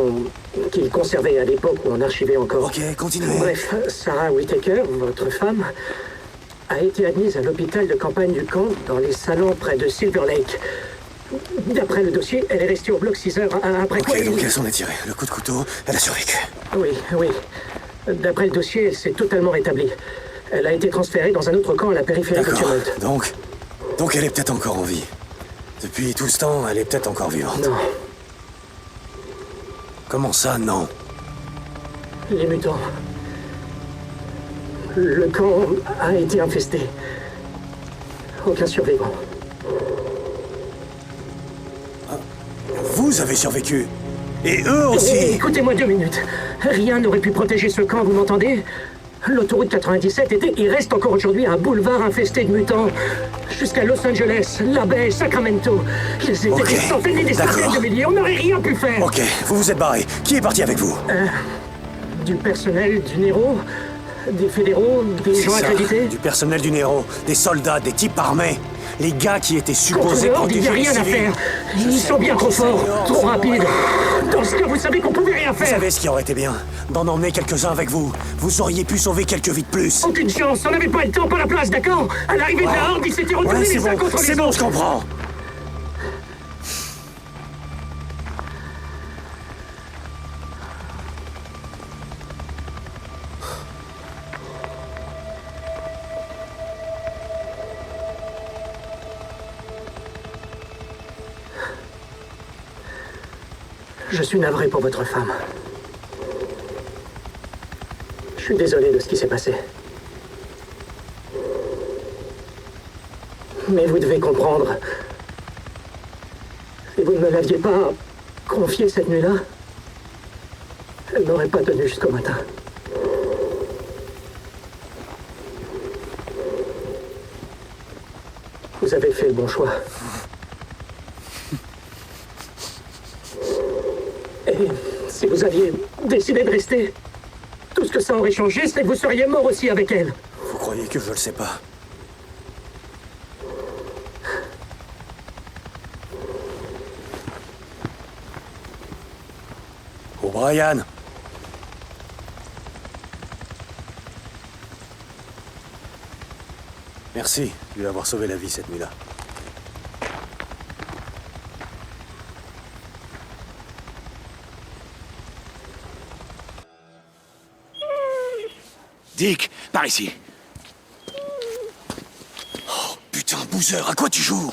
qu'il conservait à l'époque où on archivait encore. Ok, continuez. Bref, Sarah Whittaker, votre femme, a été admise à l'hôpital de campagne du camp dans les salons près de Silver Lake. D'après le dossier, elle est restée au bloc 6 heures après quoi Ok, donc elle s'en est tirée. Le coup de couteau, elle a survécu. Oui. D'après le dossier, elle s'est totalement rétablie. Elle a été transférée dans un autre camp à la périphérie de D'accord. Tumult. Donc elle est peut-être encore en vie. Depuis tout ce temps, elle est peut-être encore vivante. Non. Comment ça, non? Les mutants. Le camp a été infesté. Aucun survivant. Vous avez survécu. Et eux aussi. Écoutez-moi 2 minutes. Rien n'aurait pu protéger ce camp, vous m'entendez? L'autoroute 97 était et reste encore aujourd'hui un boulevard infesté de mutants. Jusqu'à Los Angeles, La Baie, Sacramento. Ils étaient des centaines et des centaines de milliers. On n'aurait rien pu faire. Ok, vous vous êtes barrés. Qui est parti avec vous? Du personnel du Nero, des fédéraux, des gens accrédités. Du personnel du Nero, des soldats, des types armés. Les gars qui étaient Contre supposés le Horde, il n'y protéger a les rien à civils. faire. Ils sont bien trop forts, trop rapides. Dans ce cas, vous savez qu'on pouvait rien Vous faire. savez ce qui aurait été bien? D'en emmener quelques-uns avec vous. Vous auriez pu sauver quelques vies de plus. Aucune chance, on n'avait pas le temps, pas la place, d'accord? À l'arrivée de la Horde, ils s'étaient retournés les uns contre les autres. C'est bon, je comprends. Je suis navré pour votre femme. Je suis désolé de ce qui s'est passé. Mais vous devez comprendre. Si vous ne me l'aviez pas confiée cette nuit-là, elle n'aurait pas tenu jusqu'au matin. Vous avez fait le bon choix. Et si vous aviez décidé de rester, tout ce que ça aurait changé, c'est que vous seriez mort aussi avec elle. Vous croyez que je le sais pas? Oh, Brian! Merci de lui avoir sauvé la vie cette nuit-là. Dick, par ici. Oh, putain, Boozer, à quoi tu joues?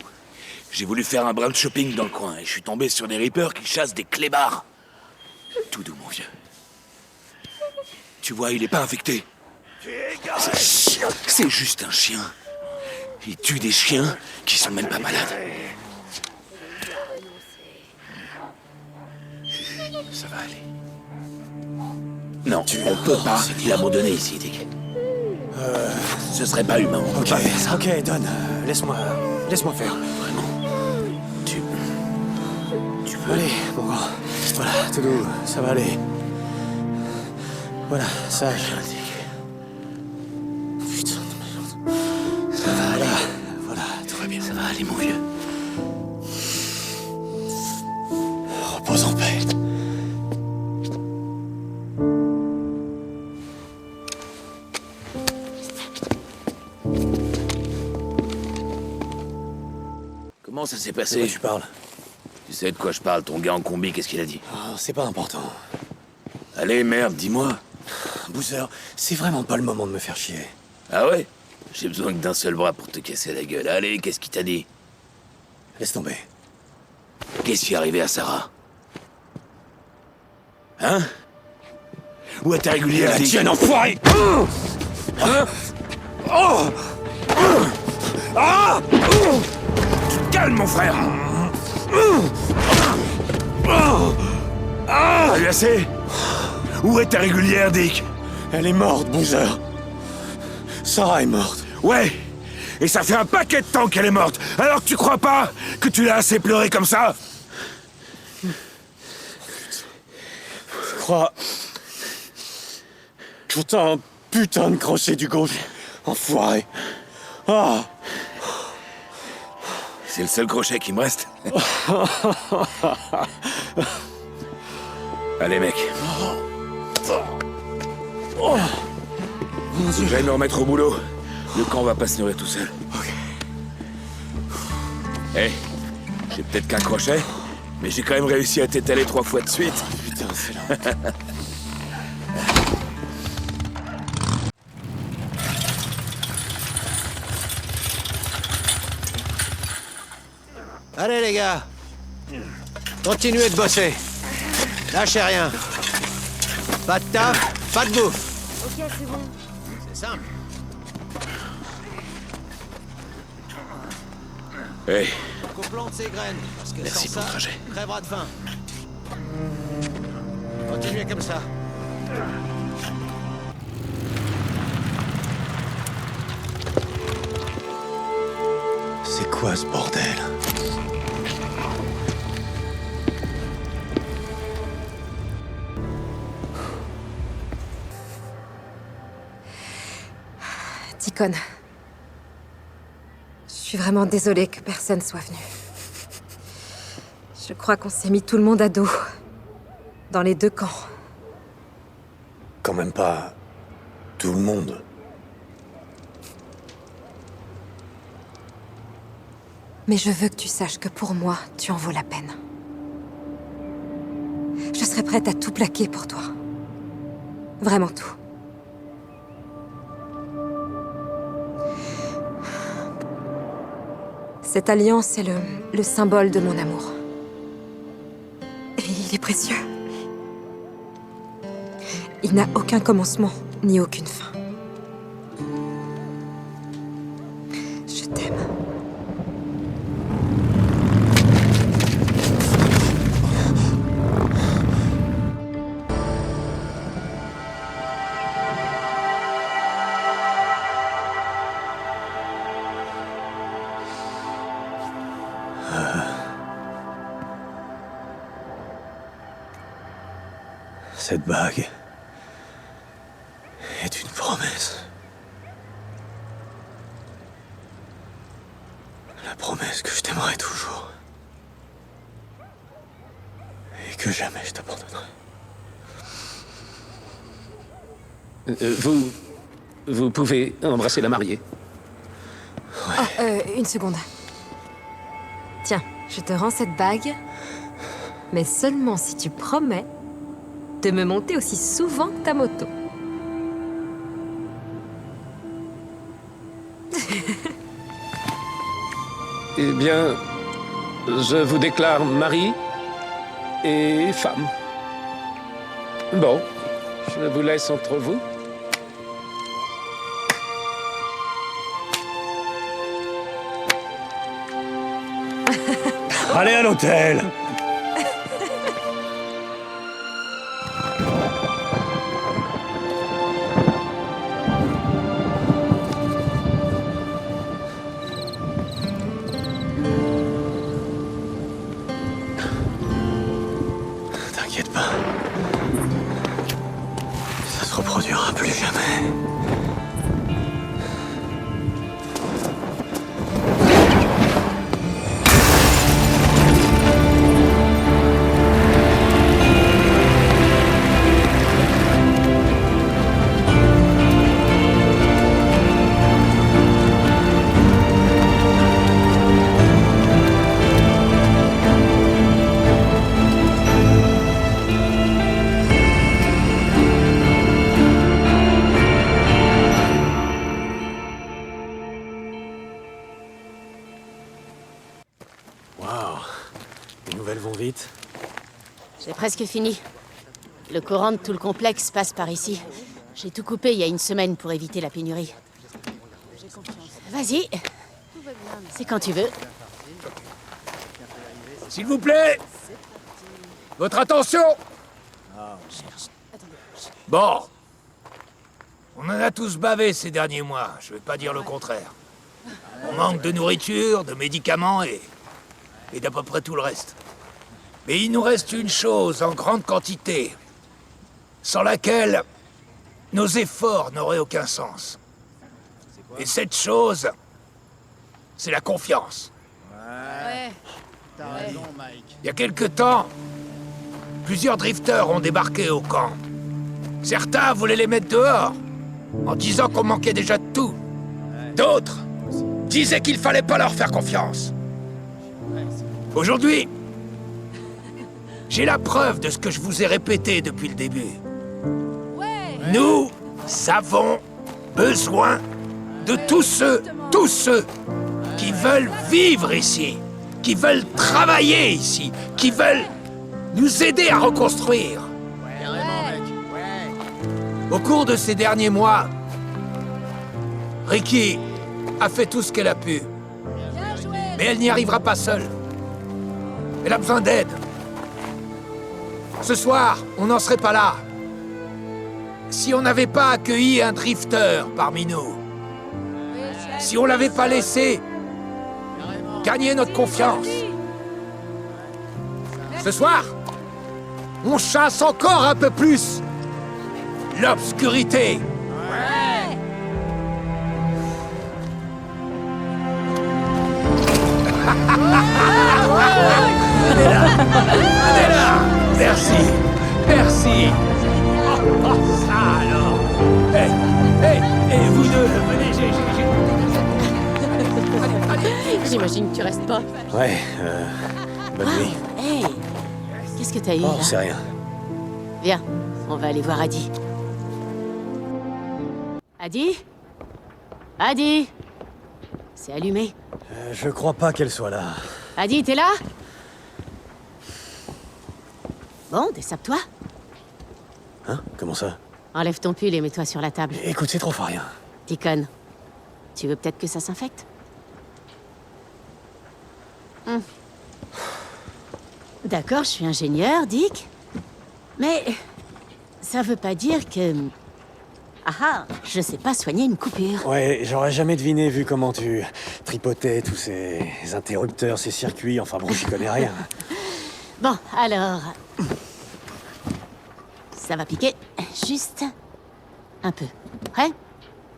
J'ai voulu faire un brin de shopping dans le coin et je suis tombé sur des Reapers qui chassent des clébards. Tout doux, mon vieux. Tu vois, il est pas infecté. C'est juste un chien. Il tue des chiens qui sont même pas malades. Ça va aller. Non, on peut pas l'abandonner ici, Dick. Ce serait pas humain, on peut pas faire ça. Ok, Don, laisse-moi faire. Vraiment. Tu veux... Allez, mon grand. Voilà, tout doux, ça va aller. Voilà, sage. Putain de merde. Ça va aller. Voilà, tout va bien. Ça va aller, mon vieux. Repose en paix. Comment ça s'est De quoi passé? tu parles? Tu sais de quoi je parle, ton gars en combi, qu'est-ce qu'il a dit? Oh, c'est pas important. Allez, merde, dis-moi. Boozer, c'est vraiment pas le moment de me faire chier. Ah ouais? J'ai besoin que d'un seul bras pour te casser la gueule. Allez, qu'est-ce qu'il t'a dit? Laisse tomber. Qu'est-ce qui est arrivé à Sarah? Hein? Où est ta régulière? La tienne, enfoiré! Hein? Oh! Ah! Tu te calmes, mon frère! Ah! T'as eu assez? Où est ta régulière, Dick? Elle est morte, Boozer. Sarah est morte. Ouais! Et ça fait un paquet de temps qu'elle est morte! Alors que tu crois pas que tu l'as assez pleuré comme ça? Je crois... que t'as un putain de crochet du gauche. Enfoiré. Ah! C'est le seul crochet qui me reste. Allez, mec. Mon Dieu. J'allais me remettre au boulot. Le camp va pas se nourrir tout seul. Ok. Hé, j'ai peut-être qu'un crochet, mais j'ai quand même réussi à t'étaler 3 fois de suite. Putain, c'est là. Allez les gars, continuez de bosser. Lâchez rien. Pas de taf, pas de bouffe. Ok, c'est bon. C'est simple. Hey, Coupons de ces graines, parce que merci sans pour le ça, trajet. on crèvera de faim. Continuez comme ça. C'est quoi ce bordel? Deacon. Je suis vraiment désolée que personne soit venu. Je crois qu'on s'est mis tout le monde à dos. Dans les deux camps. Quand même pas tout le monde. Mais je veux que tu saches que pour moi, tu en vaux la peine. Je serais prête à tout plaquer pour toi. Vraiment tout. Cette alliance est le symbole de mon amour. Et il est précieux. Il n'a aucun commencement, ni aucune fin. Je t'aime. Cette bague est une promesse. La promesse que je t'aimerai toujours. Et que jamais je t'abandonnerai. Vous pouvez embrasser la mariée. Oh, une seconde. Tiens, je te rends cette bague, mais seulement si tu promets de me monter aussi souvent que ta moto. Eh bien, je vous déclare mari et femme. Bon, je vous laisse entre vous. Allez à l'hôtel! T'inquiète pas. Ça se reproduira plus jamais. Les nouvelles vont vite. J'ai presque fini. Le courant de tout le complexe passe par ici. J'ai tout coupé il y a une semaine pour éviter la pénurie. Vas-y. C'est quand tu veux. S'il vous plaît! Votre attention! Bon. On en a tous bavé ces derniers mois, je vais pas dire le contraire. On manque de nourriture, de médicaments et d'à peu près tout le reste. Mais il nous reste une chose en grande quantité, sans laquelle nos efforts n'auraient aucun sens. Et cette chose, c'est la confiance. Ouais. T'as raison, Mike. Il y a quelque temps, plusieurs drifters ont débarqué au camp. Certains voulaient les mettre dehors, en disant qu'on manquait déjà de tout. D'autres disaient qu'il fallait pas leur faire confiance. Aujourd'hui, j'ai la preuve de ce que je vous ai répété depuis le début. Nous avons besoin de tous ceux qui veulent vivre ici. qui veulent travailler ici, qui veulent nous aider à reconstruire. Au cours de ces derniers mois, Ricky a fait tout ce qu'elle a pu. Mais elle n'y arrivera pas seule. Elle a besoin d'aide. Ce soir, on n'en serait pas là. Si on n'avait pas accueilli un drifter parmi nous. Si on l'avait pas laissé gagner notre confiance. Ce soir, on chasse encore un peu plus l'obscurité. Venez là. Merci. Merci. Oh, ça alors. Hey, vous deux, venez, J'imagine que tu restes pas. Ouais, bonne nuit. Hey, qu'est-ce que t'as eu Oh, là? c'est rien. Viens, on va aller voir Adi. Adi? Adi? C'est allumé. Je crois pas qu'elle soit là. Adi, t'es là? Bon, dessape-toi. Hein? Comment ça? Enlève ton pull et mets-toi sur la table. Écoute, c'est trop rien. Deacon, tu veux peut-être que ça s'infecte? D'accord, je suis ingénieur, Dick. Mais ça veut pas dire que... je sais pas soigner une coupure. Ouais, j'aurais jamais deviné vu comment tu tripotais tous ces interrupteurs, ces circuits, enfin bon, j'y connais rien. Bon, alors... Ça va piquer, juste un peu. Prêt?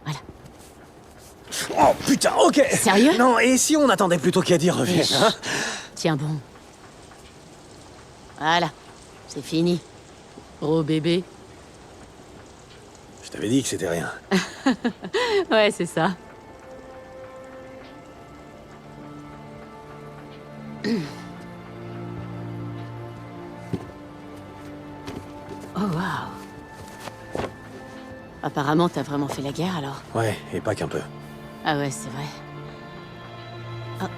Voilà. Oh putain, ok. Sérieux? Non, et si on attendait plutôt qu'Adi revienne, hein? Tiens bon. Voilà, c'est fini. Gros bébé. Je t'avais dit que c'était rien. Ouais, c'est ça. Oh, waouh. Apparemment, t'as vraiment fait la guerre, alors. Ouais, et pas qu'un peu. Ah ouais, c'est vrai. Ah,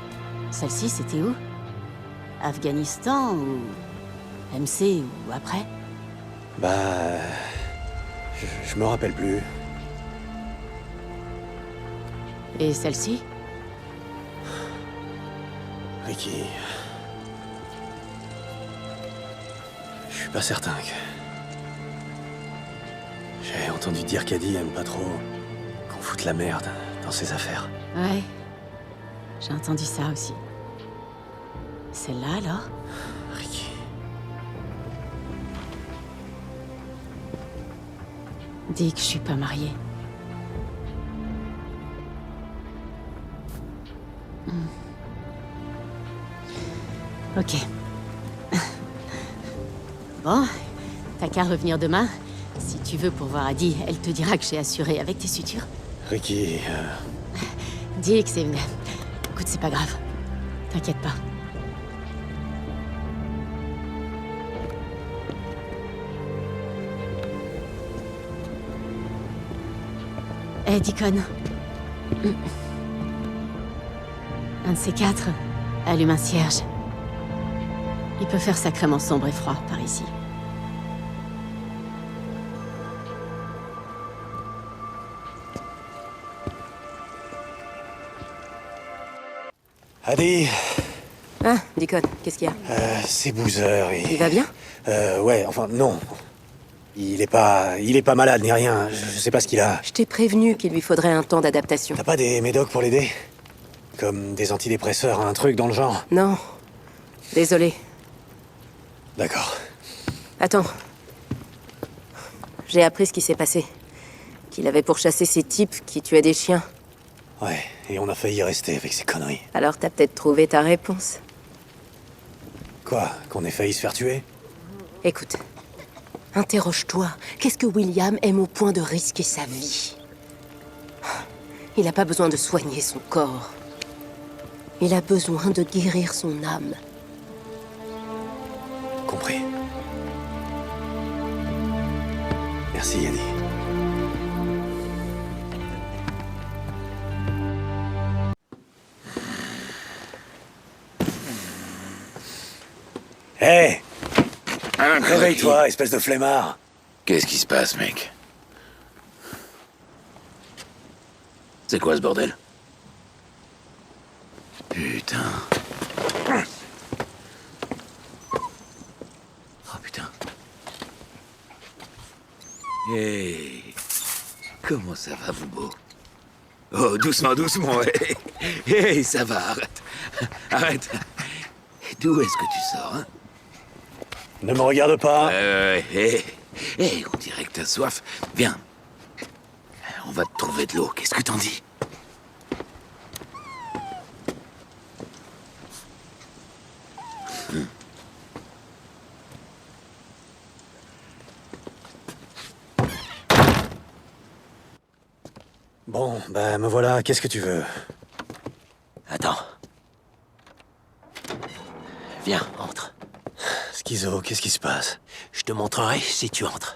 celle-ci, c'était où? Afghanistan ou... MC ou après? Bah... Je me rappelle plus. Et celle-ci? Ricky... Je suis pas certain que... J'ai entendu dire qu'Adi aime pas trop qu'on foute la merde dans ses affaires. Ouais. J'ai entendu ça aussi. Celle-là, alors? Ricky... Dis que je suis pas mariée. Ok. Bon, t'as qu'à revenir demain. Si tu veux pour voir Adi, elle te dira que j'ai assuré avec tes sutures. Ricky... Dis que c'est... Écoute, c'est pas grave. T'inquiète pas. Hey, Deacon. Un de ces quatre allume un cierge. Il peut faire sacrément sombre et froid par ici. Adi... Ah, Deacon, qu'est-ce qu'il y a? C'est Boozer et... Il va bien? Ouais, enfin, non. Il est pas malade ni rien. Je sais pas ce qu'il a. Je t'ai prévenu qu'il lui faudrait un temps d'adaptation. T'as pas des médocs pour l'aider? Comme des antidépresseurs, un truc dans le genre? Non. Désolé. D'accord. Attends. J'ai appris ce qui s'est passé. Qu'il avait pourchassé ces types qui tuaient des chiens. Ouais, et on a failli rester avec ces conneries. Alors t'as peut-être trouvé ta réponse. Quoi? Qu'on ait failli se faire tuer? Écoute. Interroge-toi. Qu'est-ce que William aime au point de risquer sa vie? Il n'a pas besoin de soigner son corps. Il a besoin de guérir son âme. Compris. Merci, Adi. Hé réveille-toi, espèce de flemmard. Qu'est-ce qui se passe, mec? C'est quoi ce bordel? Putain. Oh putain. Hey. Comment ça va, vous beau? Oh, doucement, doucement, hey. Hey, ça va, arrête. Arrête. D'où est-ce que tu sors, hein? Ne me regarde pas. Hey, on dirait que t'as soif. Viens. On va te trouver de l'eau, qu'est-ce que t'en dis? Bon, ben me voilà, qu'est-ce que tu veux? Attends. Viens, entre. Schizo, qu'est-ce qui se passe? Je te montrerai si tu entres.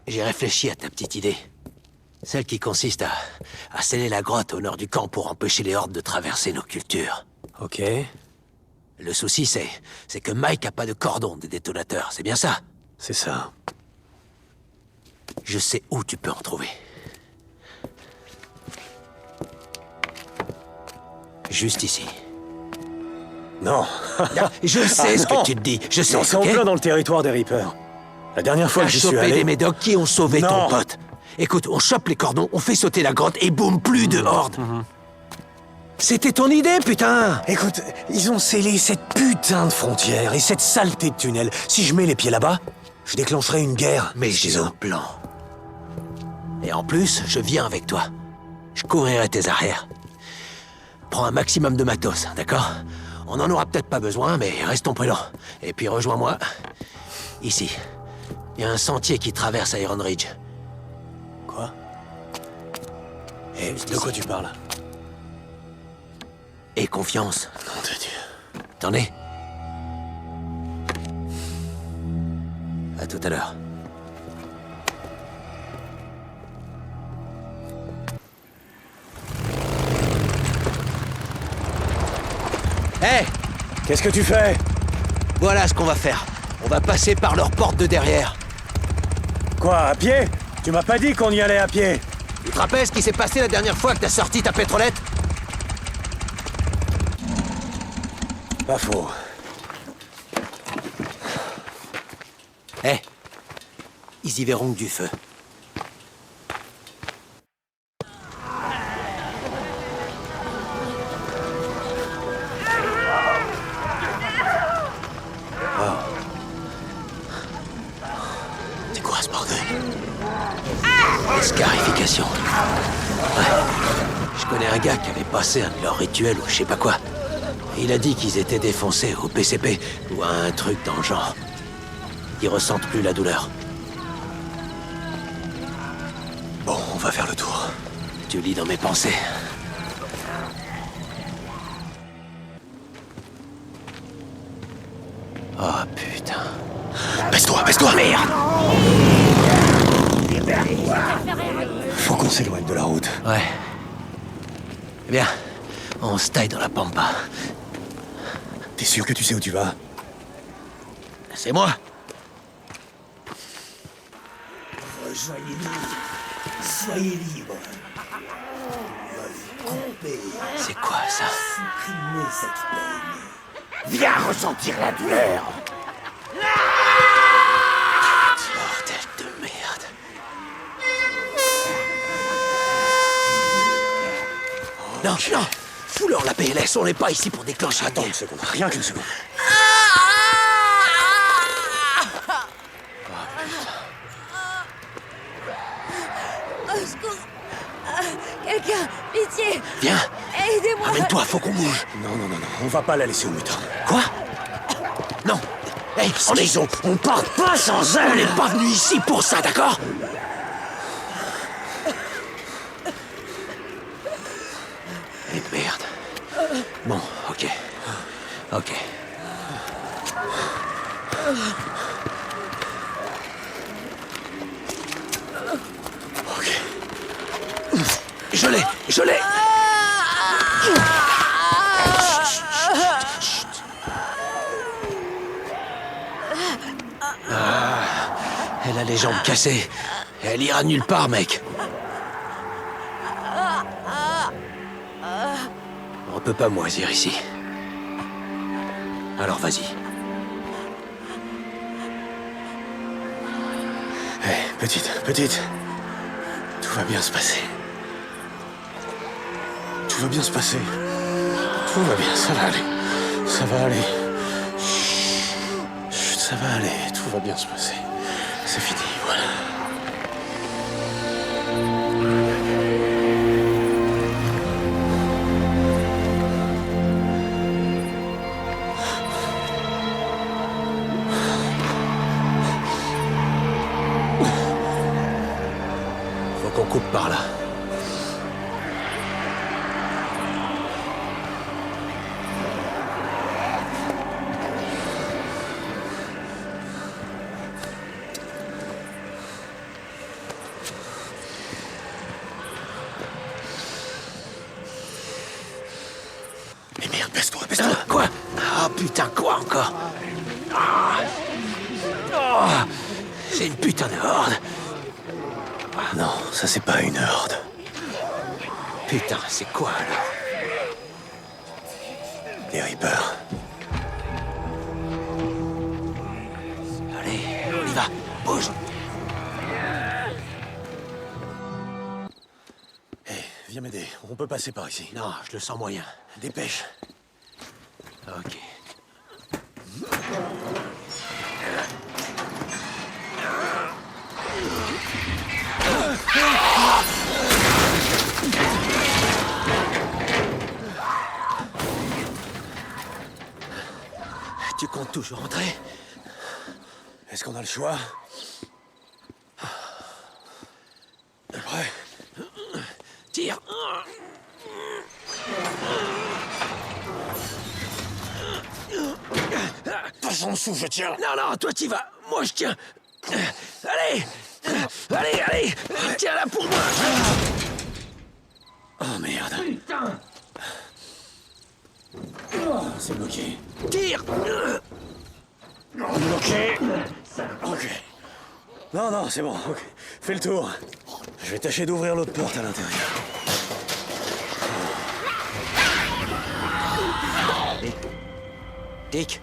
J'ai réfléchi à ta petite idée. Celle qui consiste à sceller la grotte au nord du camp pour empêcher les hordes de traverser nos cultures. Ok. Le souci, c'est que Mike a pas de cordon de détonateur, c'est bien ça? C'est ça. Je sais où tu peux en trouver. Juste ici. Non. Je sais ce que tu te dis, je sais. Non, c'est en plein dans le territoire des Reapers. La dernière fois que j'y suis allé... des médocs qui ont sauvé ton pote. Écoute, on chope les cordons, on fait sauter la grotte et boum, plus de horde. C'était ton idée, putain! Écoute, ils ont scellé cette putain de frontière et cette saleté de tunnel. Si je mets les pieds là-bas, je déclencherai une guerre. Mais j'ai un plan. Et en plus, je viens avec toi. Je couvrirai tes arrières. Prends un maximum de matos, d'accord? On en aura peut-être pas besoin, mais restons prudents. Et puis rejoins-moi, ici. Il y a un sentier qui traverse Iron Ridge. Quoi? De quoi tu parles? Et confiance. Nom de Dieu. T'en es? À tout à l'heure. Hé! Qu'est-ce que tu fais? Voilà ce qu'on va faire. On va passer par leur porte de derrière. Quoi, à pied? Tu m'as pas dit qu'on y allait à pied. Tu te rappelles ce qui s'est passé la dernière fois que t'as sorti ta pétrolette? Pas faux. Hé, ils y verront que du feu. C'est quoi ce bordel? Scarification. Ouais. Je connais un gars qui avait passé un de leurs rituels ou je sais pas quoi. Il a dit qu'ils étaient défoncés au PCP ou à un truc dans le genre. Ils ressentent plus la douleur. Bon, on va faire le tour. Tu lis dans mes pensées. Oh putain. Baisse-toi, baisse-toi! Merde! Faut qu'on s'éloigne de la route. Ouais. Eh bien, on se taille dans la pampa. T'es sûr que tu sais où tu vas? C'est moi. Rejoignez-nous. Soyez libres. Coupez. C'est quoi ça? Supprimez cette peine. Viens ressentir la douleur. Bordel de merde. Non, non! Fous-leur la PLS, on n'est pas ici pour déclencher. Attends une seconde, rien qu'une seconde. Au secours! Quelqu'un! Pitié! Viens! Aidez-moi! Amène-toi, faut qu'on bouge! Non, on va pas la laisser aux mutants. Quoi? Non! Hey, on part pas sans elle! On n'est pas venu ici pour ça, d'accord? Et merde. Bon, ok. Ok. Ok. Je l'ai! Je l'ai! Elle a les jambes cassées. Elle ira nulle part, mec. On peut pas moisir ici. Alors vas-y. Hé, petite. Tout va bien se passer. Tout va bien se passer. Tout va bien, ça va aller. Ça va aller. Chut, ça va aller, tout va bien se passer. C'est fini, voilà. Faut qu'on coupe par là. Mais merde, baisse-toi. Quoi? Ah putain, quoi encore? Ah. Oh, c'est une putain de horde. Non, ça c'est pas une horde. Putain, c'est quoi alors? Les Reapers. Allez, on y va. Bouge. Hé, viens m'aider. On peut passer par ici. Non, je le sens moyen. Dépêche. Ok. Tu comptes toujours rentrer? Est-ce qu'on a le choix? T'es prêt? Tire. Passe en dessous, je tiens. Non, toi t'y vas. Moi je tiens. Allez. Allez. Tiens là pour moi. Oh merde. Putain. C'est bloqué. Tire. Bloqué. Ok. Non, c'est bon. Ok. Fais le tour. Je vais tâcher d'ouvrir l'autre porte à l'intérieur. Dick.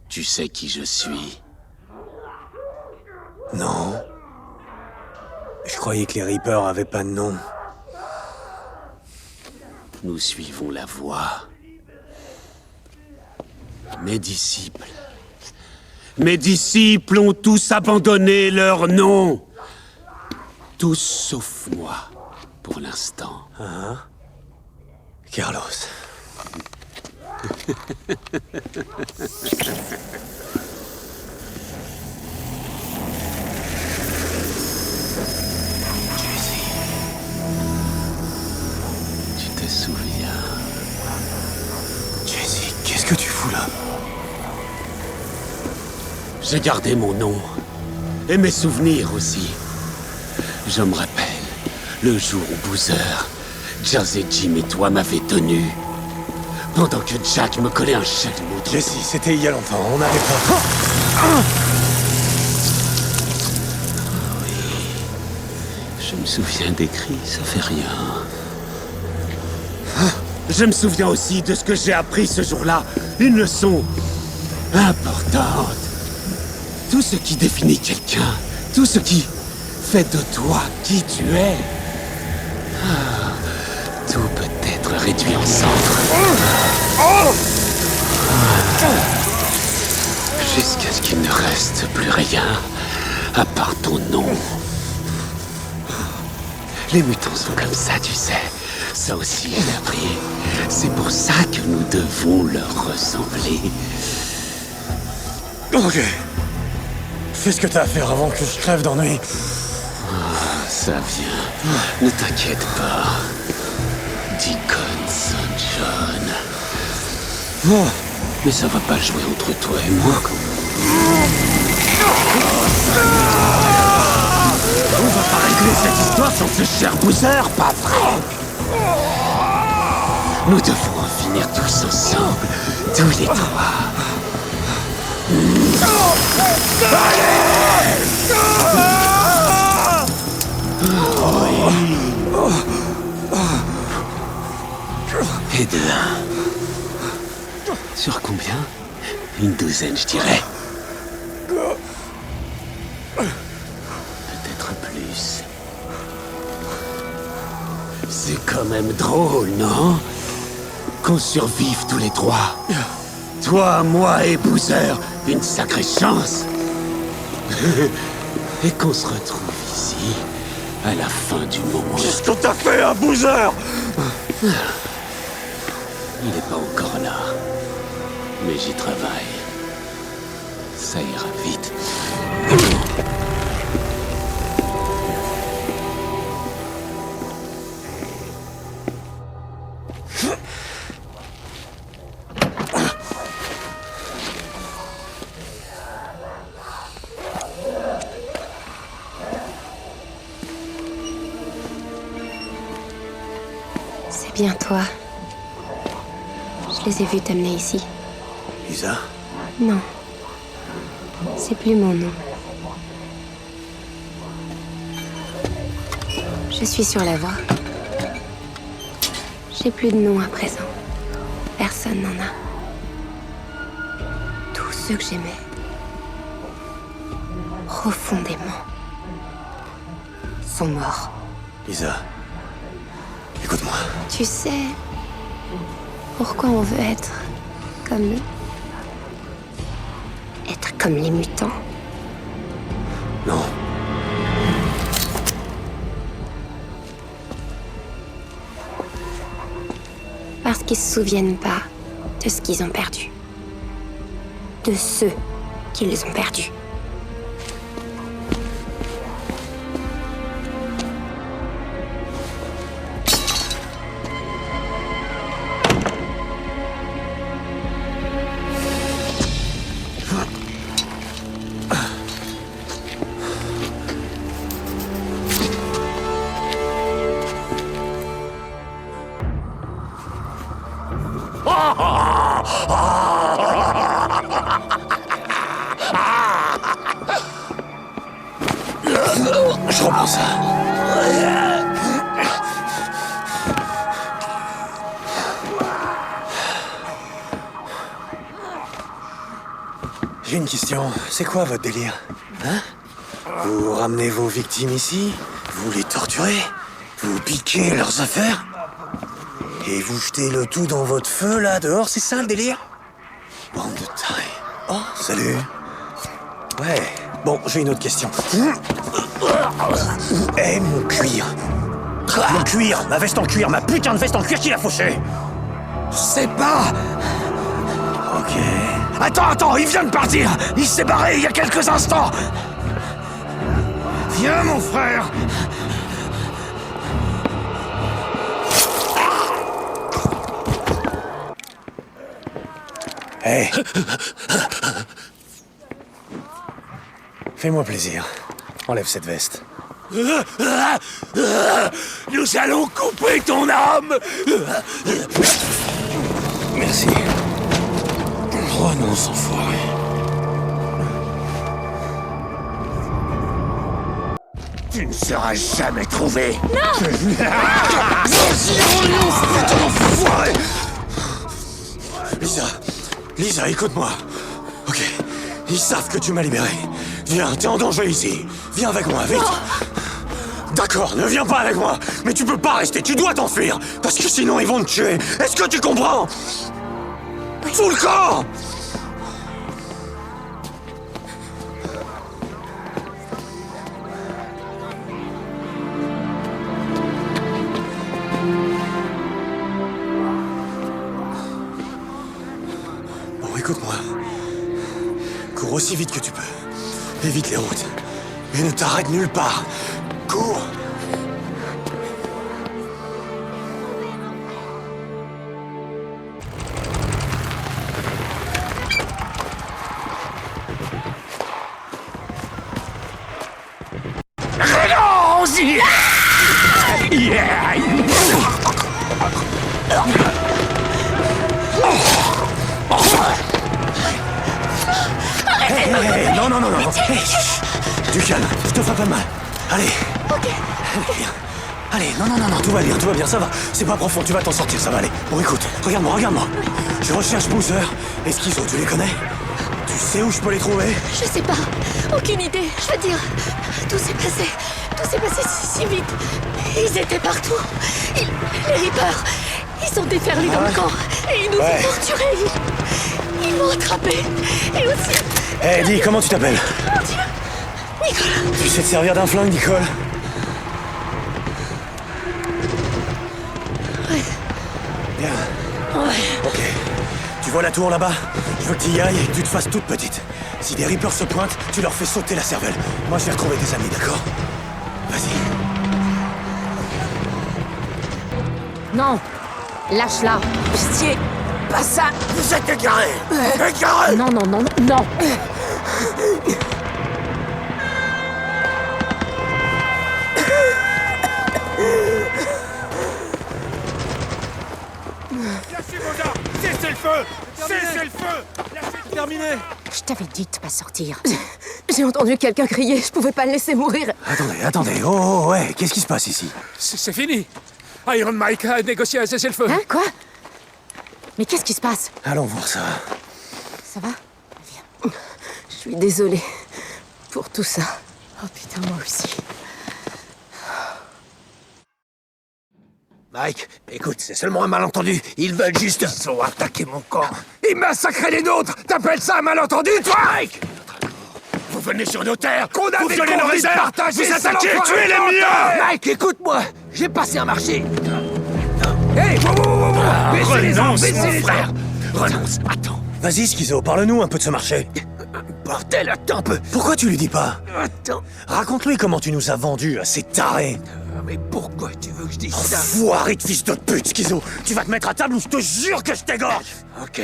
Tu sais qui je suis? Non. Je croyais que les Reapers avaient pas de nom. Nous suivons la voie. Mes disciples ont tous abandonné leur nom. Tous sauf moi, pour l'instant. Hein? Carlos. Tu te souviens? Jesse, qu'est-ce que tu fous là? J'ai gardé mon nom. Et mes souvenirs aussi. Je me rappelle, le jour où Boozer, Jazz et Jim et toi m'avaient tenu. Pendant que Jack me collait un chalumeau. Jesse, c'était il y a longtemps, on n'avait pas... Je me souviens des cris, ça fait rien. Je me souviens aussi de ce que j'ai appris ce jour-là. Une leçon importante. Tout ce qui définit quelqu'un, tout ce qui fait de toi qui tu es. Tout peut être réduit en cendres. Jusqu'à ce qu'il ne reste plus rien, à part ton nom. Les mutants sont comme ça, tu sais. Ça aussi, je l'ai appris. C'est pour ça que nous devons leur ressembler. Ok. Fais ce que t'as à faire avant que je crève d'ennui. Ça vient. Ne t'inquiète pas. Deacon St. John. Mais ça va pas jouer entre toi et moi. On va pas régler cette histoire sans ce cher Boozer, pas vrai? Nous devons en finir tous ensemble, tous les trois. Et de 1. Sur combien? Une douzaine, je dirais. Peut-être plus. C'est quand même drôle, non? Qu'on survive tous les trois. Toi, moi et Boozer, une sacrée chance. Et qu'on se retrouve ici, à la fin du monde. Qu'est-ce que t'as fait à Boozer? Il n'est pas encore là. Mais j'y travaille. Ça ira vite. C'est bien toi. Je les ai vus t'amener ici. Lisa? Non. C'est plus mon nom. Je suis sur la voie. J'ai plus de nom à présent. Personne n'en a. Tous ceux que j'aimais. Profondément. Sont morts. Lisa, écoute-moi. Tu sais pourquoi on veut être comme eux? Être comme les mutants? Non. Parce qu'ils se souviennent pas de ce qu'ils ont perdu. De ceux qui les ont perdus. Je reprends ça. J'ai une question. C'est quoi votre délire? Hein? Vous ramenez vos victimes ici? Vous les torturez? Vous piquez leurs affaires? Et vous jetez le tout dans votre feu, là, dehors? C'est ça, le délire? Bande de tarés. Oh, salut. Ouais. Bon, j'ai une autre question. Où est mon cuir? Mon cuir, ma veste en cuir, ma putain de veste en cuir qui l'a fauché? Je sais pas. Ok. Attends, il vient de partir. Il s'est barré il y a quelques instants. Viens, mon frère. Hé. Fais-moi plaisir. Enlève cette veste. Nous allons couper ton âme. Merci. Renonce, enfoiré. Tu ne seras jamais trouvé. Non. Enfoiré. Lisa, écoute-moi. Ok, ils savent que tu m'as libéré. Viens, t'es en danger ici. Viens avec moi, vite. D'accord, ne viens pas avec moi. Mais tu peux pas rester, tu dois t'enfuir. Parce que sinon ils vont te tuer. Est-ce que tu comprends? Sous le camp. Bon, écoute-moi. Cours aussi vite que tu peux. Évite les routes. Et ne t'arrête nulle part. Cours. Hey, chut. Du calme, je te ferai pas de mal. Allez. Ok. Viens. Allez, non, tout va bien, ça va. C'est pas profond, tu vas t'en sortir, ça va aller. Bon, écoute, regarde-moi. Je recherche Boozer et Schizo, tu les connais? Tu sais où je peux les trouver? Je sais pas. Aucune idée. Je veux dire, tout s'est passé si vite. Ils étaient partout. Les Reapers, ils sont déferlés dans le camp et ils nous ont torturés. Ils m'ont attrapé. Et aussi... Hé, dis, comment tu t'appelles? Mon Dieu. Nicolas. Tu sais te servir d'un flingue, Nicole? Ouais. Bien. Ouais. Ok. Tu vois la tour là-bas? Je veux que tu y ailles et que tu te fasses toute petite. Si des Reapers se pointent, tu leur fais sauter la cervelle. Moi, je vais retrouver des amis, d'accord? Vas-y. Non. Lâche-la. Pitié. Pas ça. Vous êtes égarés. Égarés. Non. Lâchez vos armes. Cessez le feu. Cessez le feu. Terminé. Je t'avais dit de pas sortir. J'ai entendu quelqu'un crier, je pouvais pas le laisser mourir. Attendez. Oh, ouais, qu'est-ce qui se passe ici? C'est fini. Iron Mike a négocié un cessez-le-feu. Hein, quoi? Mais qu'est-ce qui se passe? Allons voir ça. Ça va? Viens. Je suis désolée pour tout ça. Oh putain, moi aussi. Mike, écoute, c'est seulement un malentendu. Ils veulent juste... Ils ont attaqué mon camp. Ils massacraient les nôtres. T'appelles ça un malentendu, toi, Mike? Vous venez sur nos terres. Condamnez vous violez nos réserves. Vous attaquez et tuez les miens. Mike, écoute-moi. J'ai passé un marché. Hey, baissez les armes, baissez les armes. Renonce, attends. Vas-y, Schizo, parle-nous un peu de ce marché. Bordel, attends un peu. Pourquoi tu lui dis pas? Attends. Raconte-lui comment tu nous as vendus à ces tarés. Mais pourquoi tu veux que je dise ça? Enfoiré de fils de pute, Schizo. Tu vas te mettre à table ou je te jure que je t'égorge. Ok.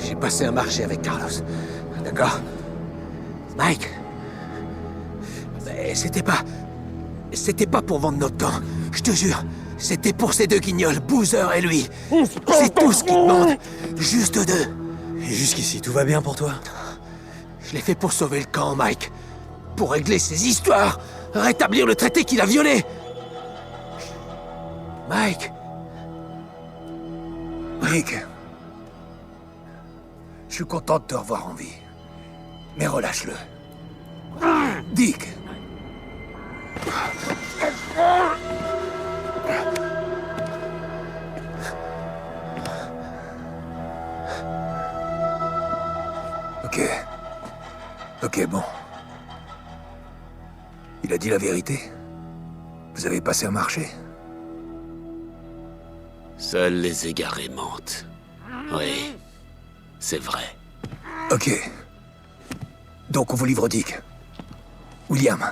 J'ai passé un marché avec Carlos. D'accord? Mike. Mais c'était pas pour vendre notre camp. Je te jure. C'était pour ces deux guignols, Boozer et lui. C'est tout ce qu'ils demandent. Juste eux deux. Et jusqu'ici, tout va bien pour toi? Je l'ai fait pour sauver le camp, Mike. Pour régler ces histoires. Rétablir le traité qu'il a violé. Mike. Je suis content de te revoir en vie. Mais relâche-le. Dick. Ok, bon. Il a dit la vérité. Vous avez passé un marché. Seuls les égarés mentent. Oui, c'est vrai. Ok. Donc on vous livre Dick. William.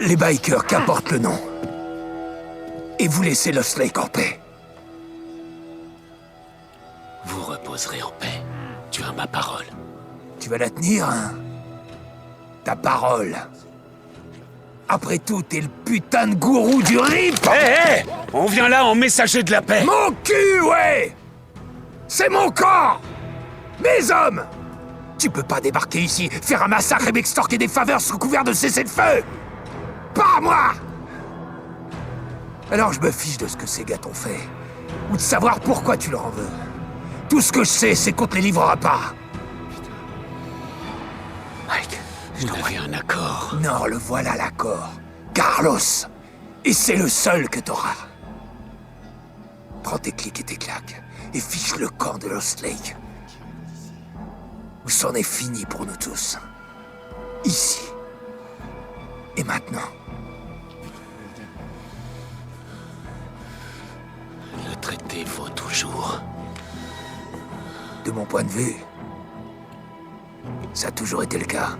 Les bikers, qu'importe le nom. Et vous laissez Lost Lake en paix. Vous reposerez en paix. Tu as ma parole. Tu vas la tenir, hein? Ta parole. Après tout, t'es le putain de gourou du RIP. Hé, on vient là en messager de la paix. Mon cul, ouais. C'est mon corps. Mes hommes. Tu peux pas débarquer ici, faire un massacre et m'extorquer des faveurs sous couvert de cessez-le-feu. Pas moi. Alors je me fiche de ce que ces gars t'ont fait. Ou de savoir pourquoi tu leur en veux. Tout ce que je sais, c'est qu'on te les livrera pas. Mike, je t'en prie. Un accord. Non, le voilà l'accord. Carlos. Et c'est le seul que t'auras. Prends tes clics et tes claques et fiche le camp de Lost Lake. Où c'en est fini pour nous tous. Ici. Et maintenant. Le traité vaut toujours. De mon point de vue, ça a toujours été le cas.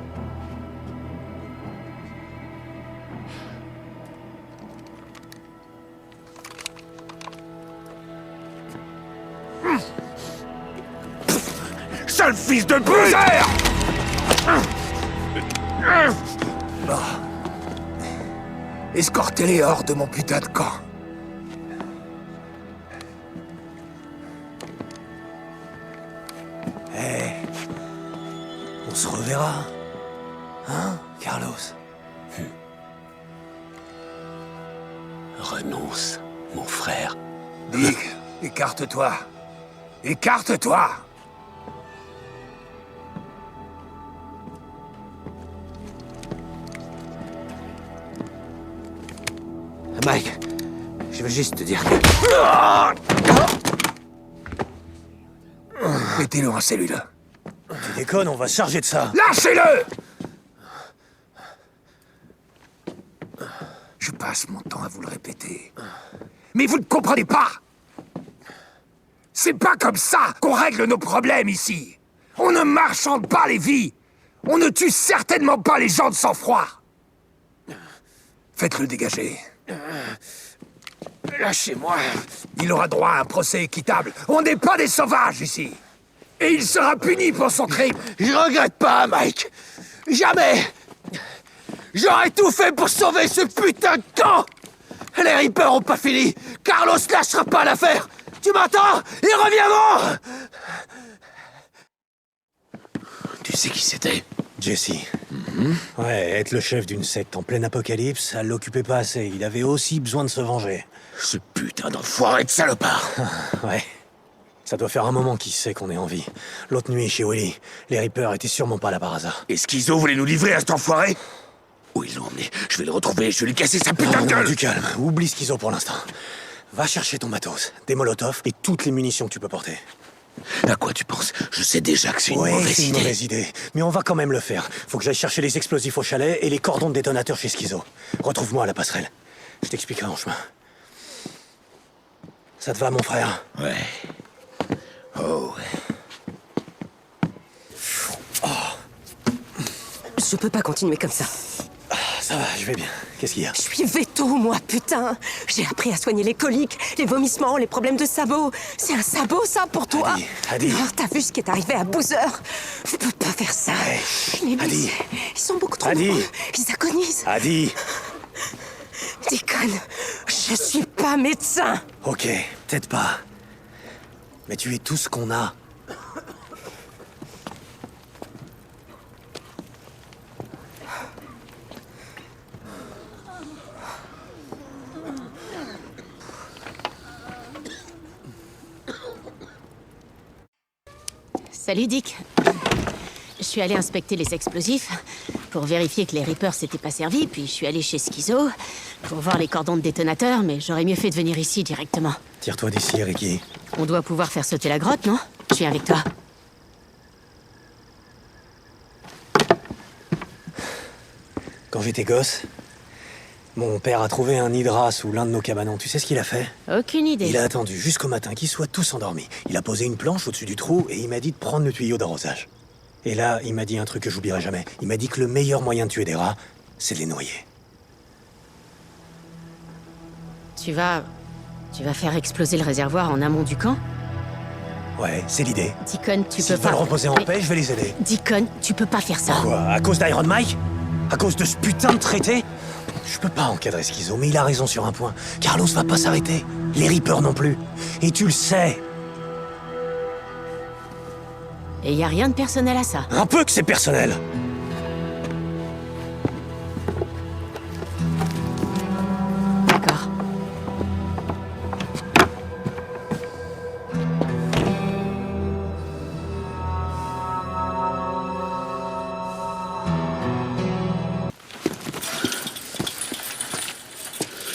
Sale fils de pute! Escortez-les hors de mon putain de camp. t'aideras. Hein, Carlos? Renonce, mon frère. Dick, écarte-toi. Écarte-toi! Mike, je veux juste te dire que... Mettez-le en cellule. Tu déconnes, on va se charger de ça. Lâchez-le! Je passe mon temps à vous le répéter. Mais vous ne comprenez pas! C'est pas comme ça qu'on règle nos problèmes ici! On ne marchande pas les vies! On ne tue certainement pas les gens de sang-froid! Faites-le dégager. Lâchez-moi. Il aura droit à un procès équitable. On n'est pas des sauvages ici. Et il sera puni pour son crime. Je regrette pas, Mike. Jamais. J'aurais tout fait pour sauver ce putain de camp. Les Reapers ont pas fini. Carlos lâchera pas l'affaire. Tu m'entends? Ils reviendront. Tu sais qui c'était? Jesse. Ouais, être le chef d'une secte en plein apocalypse, ça l'occupait pas assez. Il avait aussi besoin de se venger. Ce putain d'enfoiré de salopard. Ouais. Ça doit faire un moment qu'il sait qu'on est en vie. L'autre nuit, chez Willy, les Reapers étaient sûrement pas là par hasard. Et Schizo voulait nous livrer à cet enfoiré? Où ils l'ont emmené? Je vais le retrouver, je vais lui casser sa putain de gueule! Du calme, oublie Schizo pour l'instant. Va chercher ton matos, des molotovs et toutes les munitions que tu peux porter. À quoi tu penses? Je sais déjà que c'est une mauvaise idée. Mauvaise idée. Mais on va quand même le faire. Faut que j'aille chercher les explosifs au chalet et les cordons de détonateur chez Schizo. Retrouve-moi à la passerelle. Je t'expliquerai en chemin. Ça te va, mon frère? Ouais. Oh. Je peux pas continuer comme ça. Ça va, je vais bien. Qu'est-ce qu'il y a? Je suis veto, moi, putain. J'ai appris à soigner les coliques, les vomissements, les problèmes de sabots. C'est un sabot, ça, pour toi? Adi. Oh, t'as vu ce qui est arrivé à Boozer? Je peux pas faire ça. Les blessés, ils sont beaucoup trop nombreux. Ils agonisent. Adi. Déconne. Je suis pas médecin. Ok, peut-être pas. Mais tu es tout ce qu'on a. Salut Dick. Je suis allé inspecter les explosifs pour vérifier que les Reapers s'étaient pas servis, puis je suis allé chez Schizo pour voir les cordons de détonateur, mais j'aurais mieux fait de venir ici directement. Tire-toi d'ici, Ricky. On doit pouvoir faire sauter la grotte, non? Je viens avec toi. Quand j'étais gosse, mon père a trouvé un hydra sous l'un de nos cabanons. Tu sais ce qu'il a fait? Aucune idée. Il a attendu jusqu'au matin qu'ils soient tous endormis. Il a posé une planche au-dessus du trou et il m'a dit de prendre le tuyau d'arrosage. Et là, il m'a dit un truc que j'oublierai jamais. Il m'a dit que le meilleur moyen de tuer des rats, c'est de les noyer. Tu vas faire exploser le réservoir en amont du camp? Ouais, c'est l'idée. Deacon, tu S'ils peux pas... veulent reposer en paix, je vais les aider. Deacon, tu peux pas faire ça. Quoi? À cause d'Iron Mike? À cause de ce putain de traité? Je peux pas encadrer Schizo, mais il a raison sur un point. Carlos va pas s'arrêter. Les Reapers non plus. Et tu le sais. Et y a rien de personnel à ça. Un peu que c'est personnel. D'accord.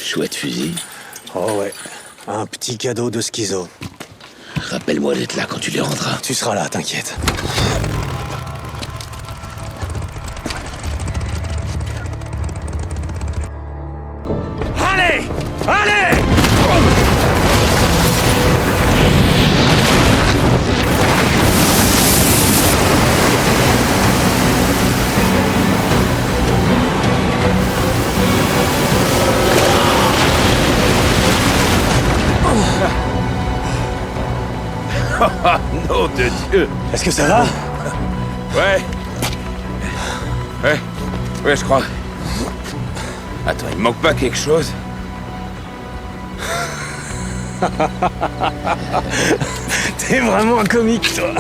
Chouette fusil. Oh ouais. Un petit cadeau de Schizo. Rappelle-moi d'être là quand tu les rendras. Tu seras là, t'inquiète. Allez! Allez! Nom de Dieu! Est-ce que ça va? Ouais. Ouais, je crois. Attends, il me manque pas quelque chose? T'es vraiment un comique, toi.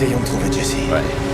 Essayons de trouver Jesse. Ouais.